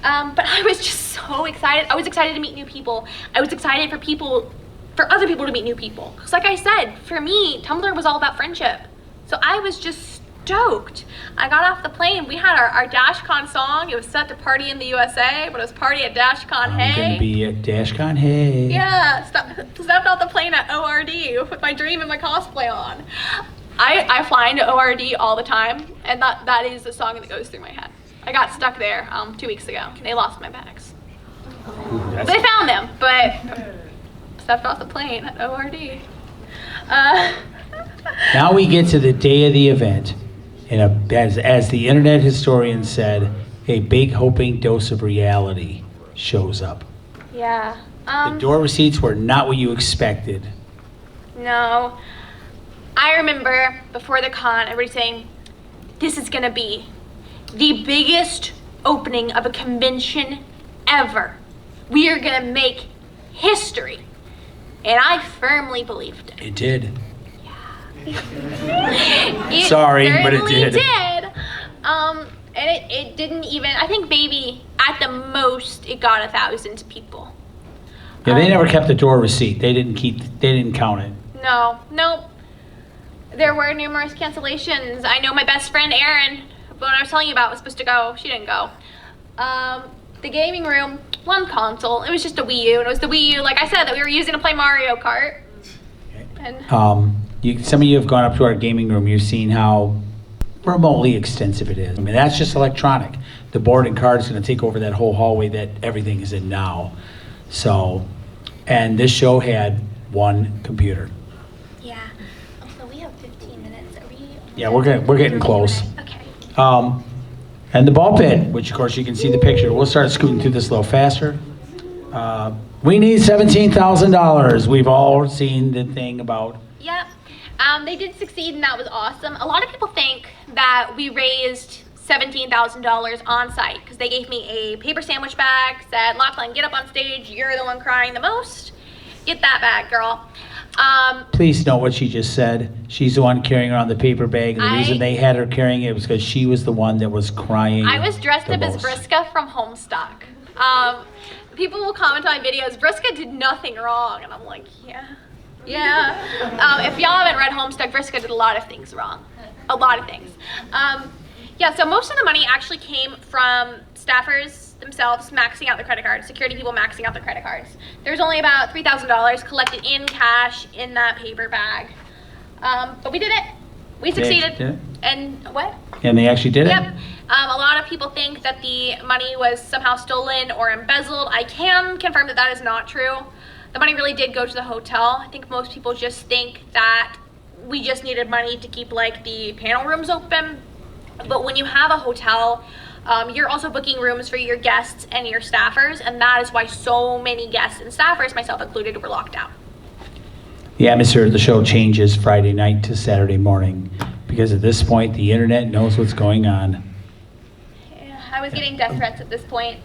[SPEAKER 2] But I was just so excited. I was excited to meet new people. I was excited for other people to meet new people. Because like I said, for me, Tumblr was all about friendship. So I was just stoked. I got off the plane. We had our DashCon song. It was set to Party in the USA, but it was Party at DashCon Hey.
[SPEAKER 1] I'm going to be at DashCon Hey.
[SPEAKER 2] Yeah, stepped off the plane at ORD with my dream and my cosplay on. I fly into ORD all the time, and that is the song that goes through my head. I got stuck there 2 weeks ago. They lost my bags. They found them, but stepped off the plane at ORD.
[SPEAKER 1] Now we get to the day of the event, and as the internet historian said, a big hoping dose of reality shows up.
[SPEAKER 2] Yeah.
[SPEAKER 1] The door receipts were not what you expected.
[SPEAKER 2] No. I remember before the con, everybody saying, this is gonna be the biggest opening of a convention ever. We are gonna make history. And I firmly believed it.
[SPEAKER 1] It did.
[SPEAKER 2] It
[SPEAKER 1] Sorry, but it
[SPEAKER 2] certainly
[SPEAKER 1] did.
[SPEAKER 2] And it didn't even, I think maybe at the most it got 1,000 people.
[SPEAKER 1] Yeah, they never kept the door receipt. They didn't count it.
[SPEAKER 2] No, nope. There were numerous cancellations. I know my best friend Erin, when I was telling you about, was supposed to go. She didn't go. The gaming room, one console. It was just a Wii U, and it was the Wii U, like I said, that we were using to play Mario Kart. And
[SPEAKER 1] Some of you have gone up to our gaming room. You've seen how remotely extensive it is. I mean, that's just electronic. The board and card is going to take over that whole hallway that everything is in now. So, and this show had one computer.
[SPEAKER 2] yeah. Also, we have 15 minutes. Are we?
[SPEAKER 1] Yeah, we're getting close.
[SPEAKER 2] Okay.
[SPEAKER 1] And the ball pit, which of course you can see the picture. We'll start scooting through this a little faster. We need $17,000. We've all seen the thing about.
[SPEAKER 2] Yep. They did succeed, and that was awesome. A lot of people think that we raised $17,000 on site because they gave me a paper sandwich bag, said, Lachlan, get up on stage. You're the one crying the most. Get that bag, girl.
[SPEAKER 1] Please note what she just said. She's the one carrying around the paper bag. And the reason they had her carrying it was because she was the one that was crying.
[SPEAKER 2] I was dressed
[SPEAKER 1] the
[SPEAKER 2] up as
[SPEAKER 1] most.
[SPEAKER 2] Vriska from Homestuck. People will comment on my videos, Vriska did nothing wrong. And I'm like, yeah. If y'all haven't read Homestuck, Vriska did a lot of things wrong. A lot of things. Yeah, so most of the money actually came from staffers themselves maxing out their credit cards, security people maxing out their credit cards. There's only about $3,000 collected in cash in that paper bag. But we did it. We succeeded.
[SPEAKER 1] Did it?
[SPEAKER 2] And what?
[SPEAKER 1] And they actually did it?
[SPEAKER 2] Yep. A lot of people think that the money was somehow stolen or embezzled. I can confirm that that is not true. The money really did go to the hotel. I think most people just think that we just needed money to keep like the panel rooms open. But when you have a hotel, you're also booking rooms for your guests and your staffers, and that is why so many guests and staffers, myself included, were locked out.
[SPEAKER 1] The atmosphere of the show changes Friday night to Saturday morning because at this point the internet knows what's going on.
[SPEAKER 2] Yeah, I was getting death threats at this point.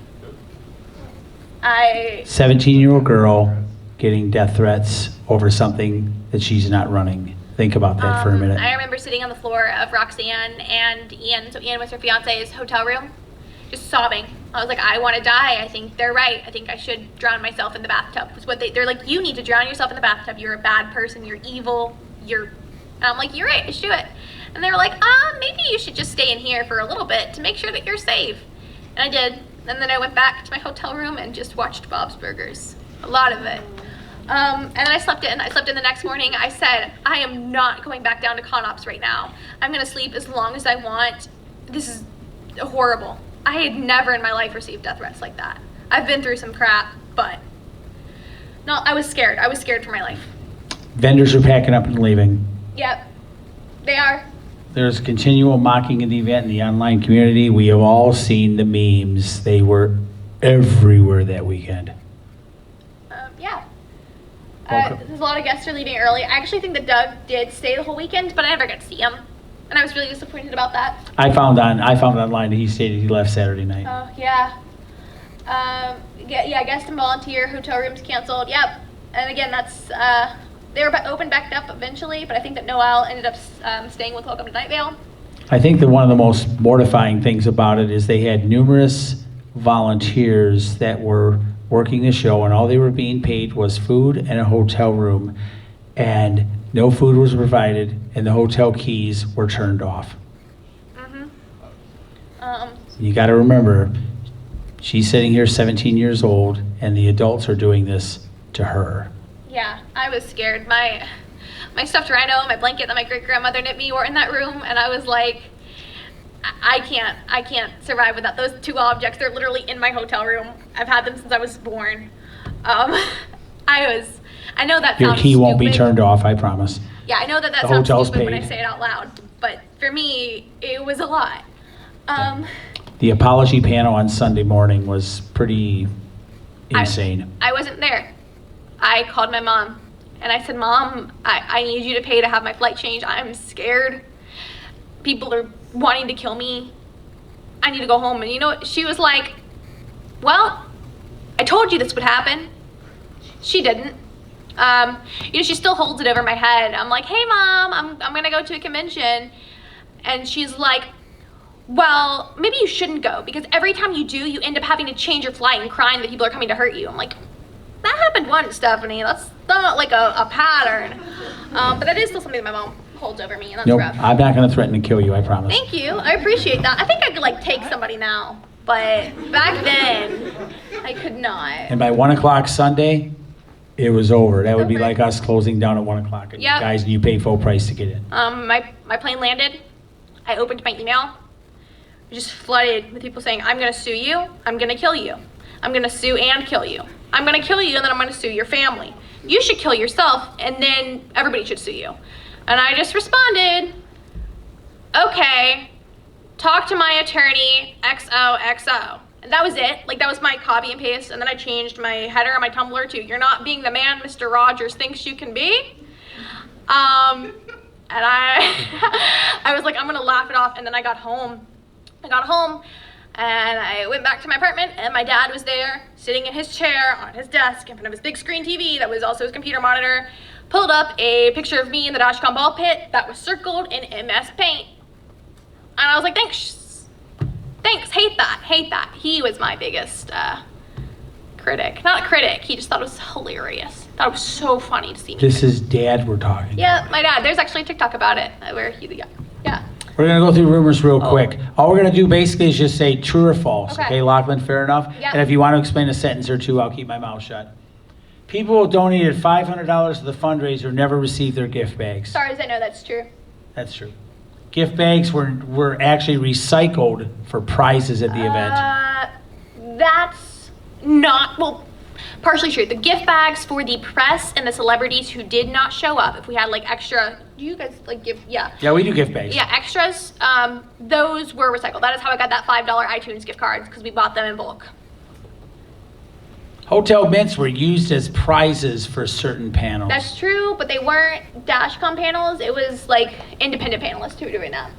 [SPEAKER 1] 17-year-old girl getting death threats over something that she's not running. Think about that for a minute.
[SPEAKER 2] I remember sitting on the floor of Roxanne and Ian, so Ian was her fiance's hotel room, just sobbing. I was like, I want to die. I think they're right. I think I should drown myself in the bathtub. It's what they're like, you need to drown yourself in the bathtub. You're a bad person. You're evil. And I'm like, you're right. I should do it. And they were like, maybe you should just stay in here for a little bit to make sure that you're safe. And I did. And then I went back to my hotel room and just watched Bob's Burgers. A lot of it. And then I slept in. I slept in the next morning. I said, I am not going back down to ConOps right now. I'm going to sleep as long as I want. This is horrible. I had never in my life received death threats like that. I've been through some crap, but no, I was scared. I was scared for my life.
[SPEAKER 1] Vendors are packing up and leaving.
[SPEAKER 2] Yep, they are.
[SPEAKER 1] There's continual mocking of the event in the online community. We have all seen the memes. They were everywhere that weekend.
[SPEAKER 2] Yeah. There's a lot of guests are leaving early. I actually think that Doug did stay the whole weekend, but I never got to see him. And I was really disappointed about that.
[SPEAKER 1] I found online that he stated he left Saturday night.
[SPEAKER 2] Oh, yeah. Guest and volunteer, hotel rooms canceled. Yep. And again, that's, they were opened back up eventually, but I think that Noel ended up staying with Welcome to Night Vale.
[SPEAKER 1] I think that one of the most mortifying things about it is they had numerous volunteers that were working the show, and all they were being paid was food and a hotel room, and no food was provided, and the hotel keys were turned off. You got to remember, she's sitting here 17 years old, and the adults are doing this to her.
[SPEAKER 2] Yeah, I was scared. My stuffed rhino, my blanket that my great-grandmother knit me were in that room, and I was like, I can't survive without those two objects. They're literally in my hotel room. I've had them since I was born. I know that
[SPEAKER 1] Your
[SPEAKER 2] sounds
[SPEAKER 1] key won't be
[SPEAKER 2] stupid.
[SPEAKER 1] turned off, I promise.
[SPEAKER 2] Yeah, I know that
[SPEAKER 1] The
[SPEAKER 2] sounds
[SPEAKER 1] hotel's
[SPEAKER 2] stupid when I
[SPEAKER 1] paid.
[SPEAKER 2] say it out loud, but for me, it was a lot.
[SPEAKER 1] The apology panel on Sunday morning was pretty insane.
[SPEAKER 2] I wasn't there. I called my mom, and I said, Mom, I need you to pay to have my flight changed. I'm scared. People are wanting to kill me. I need to go home. And you know what? She was like, well, I told you this would happen. She didn't. She still holds it over my head. I'm like, hey, Mom, I'm going to go to a convention. And she's like, well, maybe you shouldn't go, because every time you do, you end up having to change your flight and crying that people are coming to hurt you. I'm like, that happened once, Stephanie. That's not like a pattern. But that is still something that my mom holds over me, and that's
[SPEAKER 1] Nope,
[SPEAKER 2] rough.
[SPEAKER 1] I'm not going to threaten to kill you, I promise.
[SPEAKER 2] Thank you. I appreciate that. I think I could like take somebody now, but back then I could not.
[SPEAKER 1] And by 1 o'clock Sunday, it was over. That would be
[SPEAKER 2] Okay.
[SPEAKER 1] like us closing down at 1 o'clock. And
[SPEAKER 2] Yep.
[SPEAKER 1] Guys, you pay full price to get in.
[SPEAKER 2] My plane landed. I opened my email. It just flooded with people saying, I'm gonna sue you. I'm gonna kill you. I'm gonna sue and kill you. I'm gonna kill you, and then I'm gonna sue your family. You should kill yourself, and then everybody should sue you. And I just responded, okay, talk to my attorney, XOXO. And that was it. Like, that was my copy and paste, and then I changed my header on my Tumblr to, you're not being the man Mr. Rogers thinks you can be. And I was like, I'm gonna laugh it off, and then I got home. And I went back to my apartment, and my dad was there, sitting in his chair on his desk in front of his big screen TV that was also his computer monitor, pulled up a picture of me in the Dashcon ball pit that was circled in MS Paint. And I was like, thanks, hate that. He was my biggest critic. Not critic, he just thought it was hilarious. Thought it was so funny to see me.
[SPEAKER 1] This is Dad we're talking.
[SPEAKER 2] Yeah, my dad. There's actually a TikTok about it where he, yeah.
[SPEAKER 1] We're going to go through rumors real quick. All we're going to do basically is just say true or false.
[SPEAKER 2] Okay.
[SPEAKER 1] Okay, Lachlan, fair enough?
[SPEAKER 2] Yep.
[SPEAKER 1] And if you want to explain a sentence or two, I'll keep my mouth shut. People who donated $500 to the fundraiser never received their gift bags.
[SPEAKER 2] As far as I know, that's true.
[SPEAKER 1] That's true. Gift bags were actually recycled for prizes at the event.
[SPEAKER 2] That's not, well, partially true. The gift bags for the press and the celebrities who did not show up, if we had like extra, do you guys like give, yeah.
[SPEAKER 1] Yeah, we do gift bags.
[SPEAKER 2] Yeah, extras, those were recycled. That is how I got that $5 iTunes gift cards, because we bought them in bulk.
[SPEAKER 1] Hotel mints were used as prizes for certain panels.
[SPEAKER 2] That's true, but they weren't Dashcon panels. It was like independent panelists who were doing that.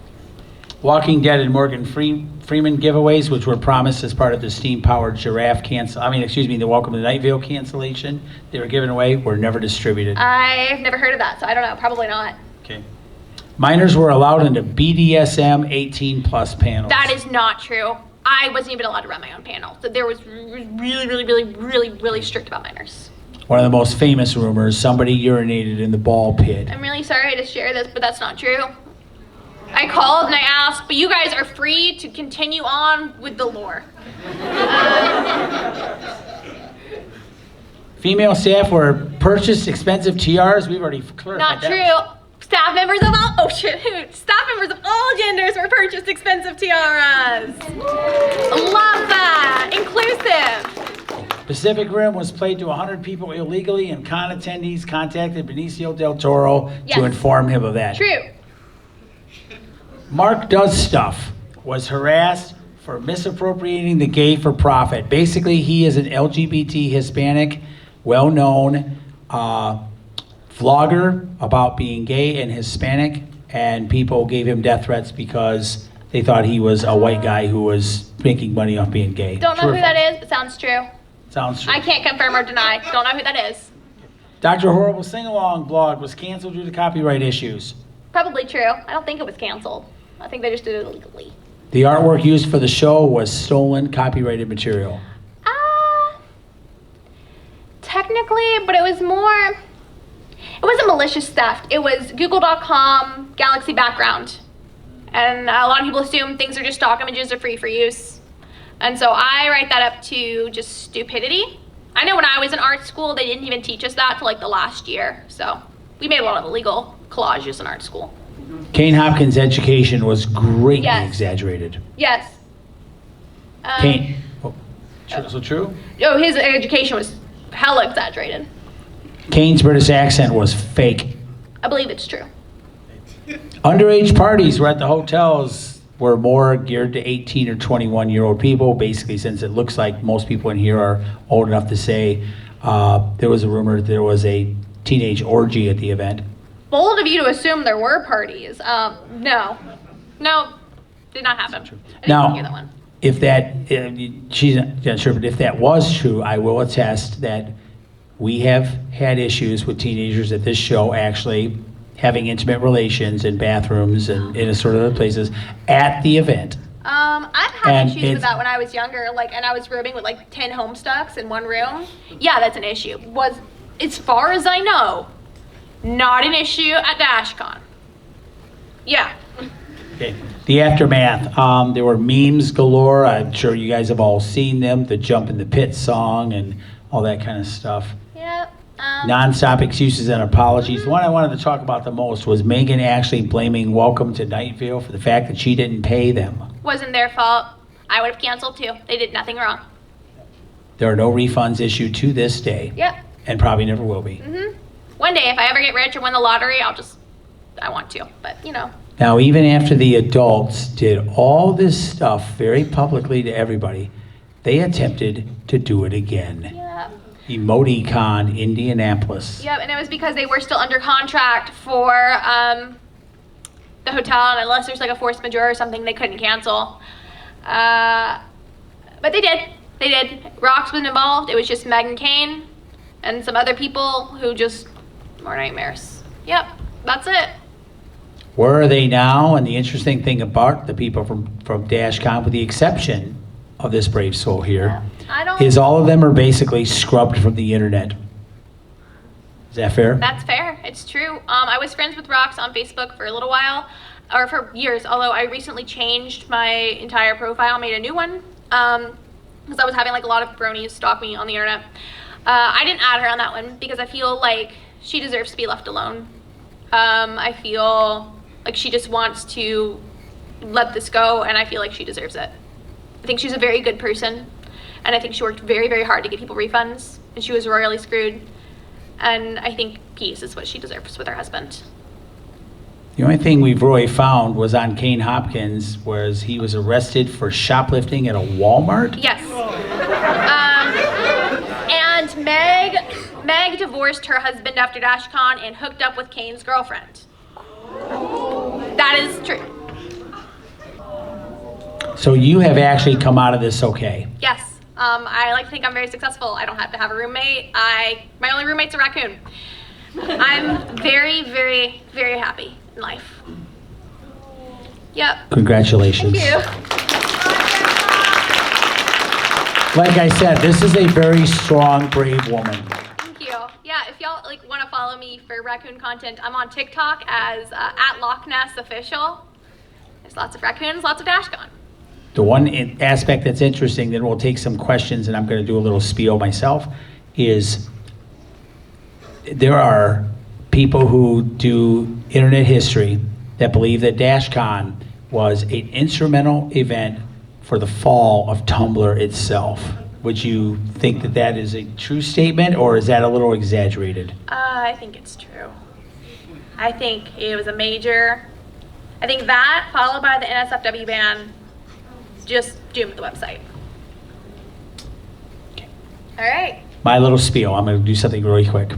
[SPEAKER 1] Walking Dead and Morgan Freeman giveaways, which were promised as part of the steam-powered giraffe the Welcome to Night Vale cancellation they were given away, were never distributed.
[SPEAKER 2] I've never heard of that, so I don't know. Probably not.
[SPEAKER 1] Okay. Minors were allowed into BDSM 18+ panels.
[SPEAKER 2] That is not true. I wasn't even allowed to run my own panel. So there was really strict about minors.
[SPEAKER 1] One of the most famous rumors, somebody urinated in the ball pit.
[SPEAKER 2] I'm really sorry to share this, but that's not true. I called and I asked, but you guys are free to continue on with the lore.
[SPEAKER 1] Female staff were purchased expensive tiaras. We've already clarified
[SPEAKER 2] Not
[SPEAKER 1] that.
[SPEAKER 2] true. Staff members of all genders were purchased expensive tiaras. Love that. Inclusive.
[SPEAKER 1] Pacific Rim was played to 100 people illegally, and con attendees contacted Benicio del Toro
[SPEAKER 2] Yes.
[SPEAKER 1] to inform him of that.
[SPEAKER 2] True.
[SPEAKER 1] Mark Does Stuff was harassed for misappropriating the gay for profit. Basically, he is an LGBT Hispanic, well-known vlogger about being gay and Hispanic, and people gave him death threats because they thought he was a white guy who was making money off being gay.
[SPEAKER 2] Don't know
[SPEAKER 1] True or
[SPEAKER 2] who that
[SPEAKER 1] false?
[SPEAKER 2] is, but sounds true.
[SPEAKER 1] Sounds true.
[SPEAKER 2] I can't confirm or deny. Don't know who that is.
[SPEAKER 1] Dr. Horrible Sing-Along blog was canceled due to copyright issues.
[SPEAKER 2] Probably true. I don't think it was canceled. I think they just did it illegally.
[SPEAKER 1] The artwork used for the show was stolen copyrighted material.
[SPEAKER 2] Technically, but it was more, it wasn't malicious theft. It was Google.com Galaxy background. And a lot of people assume things are just stock images are free for use. And so I write that up to just stupidity. I know when I was in art school, they didn't even teach us that till like the last year. So we made a lot of illegal collages in art school.
[SPEAKER 1] Kane Hopkins' education was greatly
[SPEAKER 2] Yes.
[SPEAKER 1] exaggerated.
[SPEAKER 2] Yes.
[SPEAKER 1] Kane, so true?
[SPEAKER 2] Oh, his education was hella exaggerated.
[SPEAKER 1] Kane's British accent was fake.
[SPEAKER 2] I believe it's true.
[SPEAKER 1] Underage parties were at the hotels were more geared to 18 or 21-year-old people, basically, since it looks like most people in here are old enough to say there was a rumor that there was a teenage orgy at the event.
[SPEAKER 2] Bold of you to assume there were parties. No, did not happen. I didn't hear that one.
[SPEAKER 1] If that, she's not sure, but if that was true, I will attest that we have had issues with teenagers at this show actually having intimate relations in bathrooms and in assorted other places at the event.
[SPEAKER 2] I've had
[SPEAKER 1] And
[SPEAKER 2] issues
[SPEAKER 1] it's-
[SPEAKER 2] with that when I was younger, and I was rooming with like 10 Homestucks in one room. Yeah, that's an issue. Was, as far as I know, not an issue at DashCon. Yeah.
[SPEAKER 1] Okay. The aftermath, there were memes galore. I'm sure you guys have all seen them, the Jump in the Pit song and all that kind of stuff.
[SPEAKER 2] Yep.
[SPEAKER 1] Non-stop excuses and apologies. The one I wanted to talk about the most was Megan actually blaming Welcome to Night Vale for the fact that she didn't pay them.
[SPEAKER 2] Wasn't their fault. I would have canceled too. They did nothing wrong.
[SPEAKER 1] There are no refunds issued to this day.
[SPEAKER 2] Yep.
[SPEAKER 1] And probably never will be.
[SPEAKER 2] One day, if I ever get rich or win the lottery, I want to, but you know.
[SPEAKER 1] Now, even after the adults did all this stuff very publicly to everybody, they attempted to do it again.
[SPEAKER 2] Yep.
[SPEAKER 1] Emoticon, Indianapolis.
[SPEAKER 2] Yep, and it was because they were still under contract for the hotel, and unless there's like a force majeure or something, they couldn't cancel. But they did. They did. Rox wasn't involved. It was just Meg and Kane and some other people who just were nightmares. Yep, that's it.
[SPEAKER 1] Where are they now? And the interesting thing about the people from DashCon, with the exception of this brave soul here,
[SPEAKER 2] I don't.
[SPEAKER 1] is all of them are basically scrubbed from the internet. Is that fair?
[SPEAKER 2] That's fair. It's true. I was friends with Rox on Facebook for a little while, or for years, although I recently changed my entire profile, made a new one, because I was having like a lot of bronies stalk me on the internet. I didn't add her on that one because I feel like she deserves to be left alone. I feel like she just wants to let this go, and I feel like she deserves it. I think she's a very good person, and I think she worked very, very hard to get people refunds, and she was royally screwed. And I think peace is what she deserves with her husband.
[SPEAKER 1] The only thing we've really found was on Kane Hopkins, was he was arrested for shoplifting at a Walmart.
[SPEAKER 2] Yes. And Meg divorced her husband after DashCon and hooked up with Kane's girlfriend. That is true.
[SPEAKER 1] So you have actually come out of this okay.
[SPEAKER 2] Yes. I like to think I'm very successful. I don't have to have a roommate. My only roommate's a raccoon. I'm very, very, very happy in life. Yep.
[SPEAKER 1] Congratulations.
[SPEAKER 2] Thank you.
[SPEAKER 1] Like I said, this is a very strong, brave woman.
[SPEAKER 2] Thank you. Yeah, if y'all want to follow me for raccoon content, I'm on TikTok as at Loch Ness Official. There's lots of raccoons, lots of DashCon.
[SPEAKER 1] The one aspect that's interesting, then we'll take some questions, and I'm going to do a little spiel myself, is there are people who do internet history that believe that DashCon was an instrumental event for the fall of Tumblr itself. Would you think that that is a true statement, or is that a little exaggerated?
[SPEAKER 2] I think it's true. I think it was a major. I think that, followed by the NSFW ban, just doomed the website.
[SPEAKER 1] Okay.
[SPEAKER 2] All right.
[SPEAKER 1] My little spiel, I'm going to do something really quick.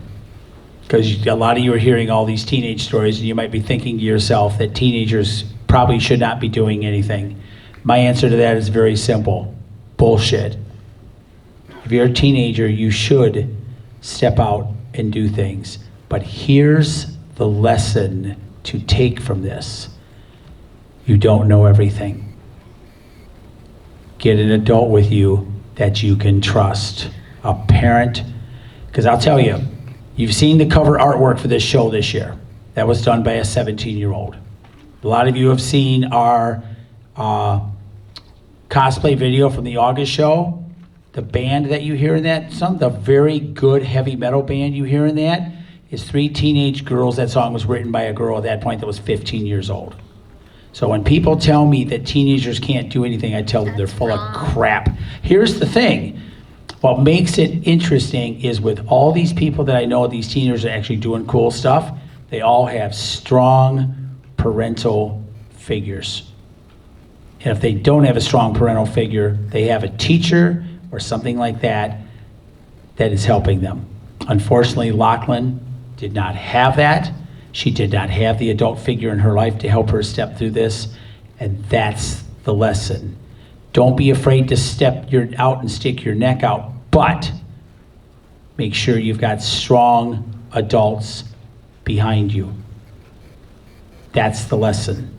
[SPEAKER 1] because a lot of you are hearing all these teenage stories, and you might be thinking to yourself that teenagers probably should not be doing anything. My answer to that is very simple. Bullshit. If you're a teenager, you should step out and do things. But here's the lesson to take from this. You don't know everything. Get an adult with you that you can trust. A parent, because I'll tell you, you've seen the cover artwork for this show this year. That was done by a 17-year-old. A lot of you have seen our cosplay video from the August show. The band that you hear in that, the very good heavy metal band you hear in that, is 3 teenage girls. That song was written by a girl at that point that was 15 years old. So when people tell me that teenagers can't do anything, I tell them they're full of crap. Here's the thing. What makes it interesting is with all these people that I know, these teenagers are actually doing cool stuff, they all have strong parental figures. And if they don't have a strong parental figure, they have a teacher or something like that that is helping them. Unfortunately, Lachlan did not have that. She did not have the adult figure in her life to help her step through this, and that's the lesson. Don't be afraid to step out and stick your neck out, but make sure you've got strong adults behind you. That's the lesson.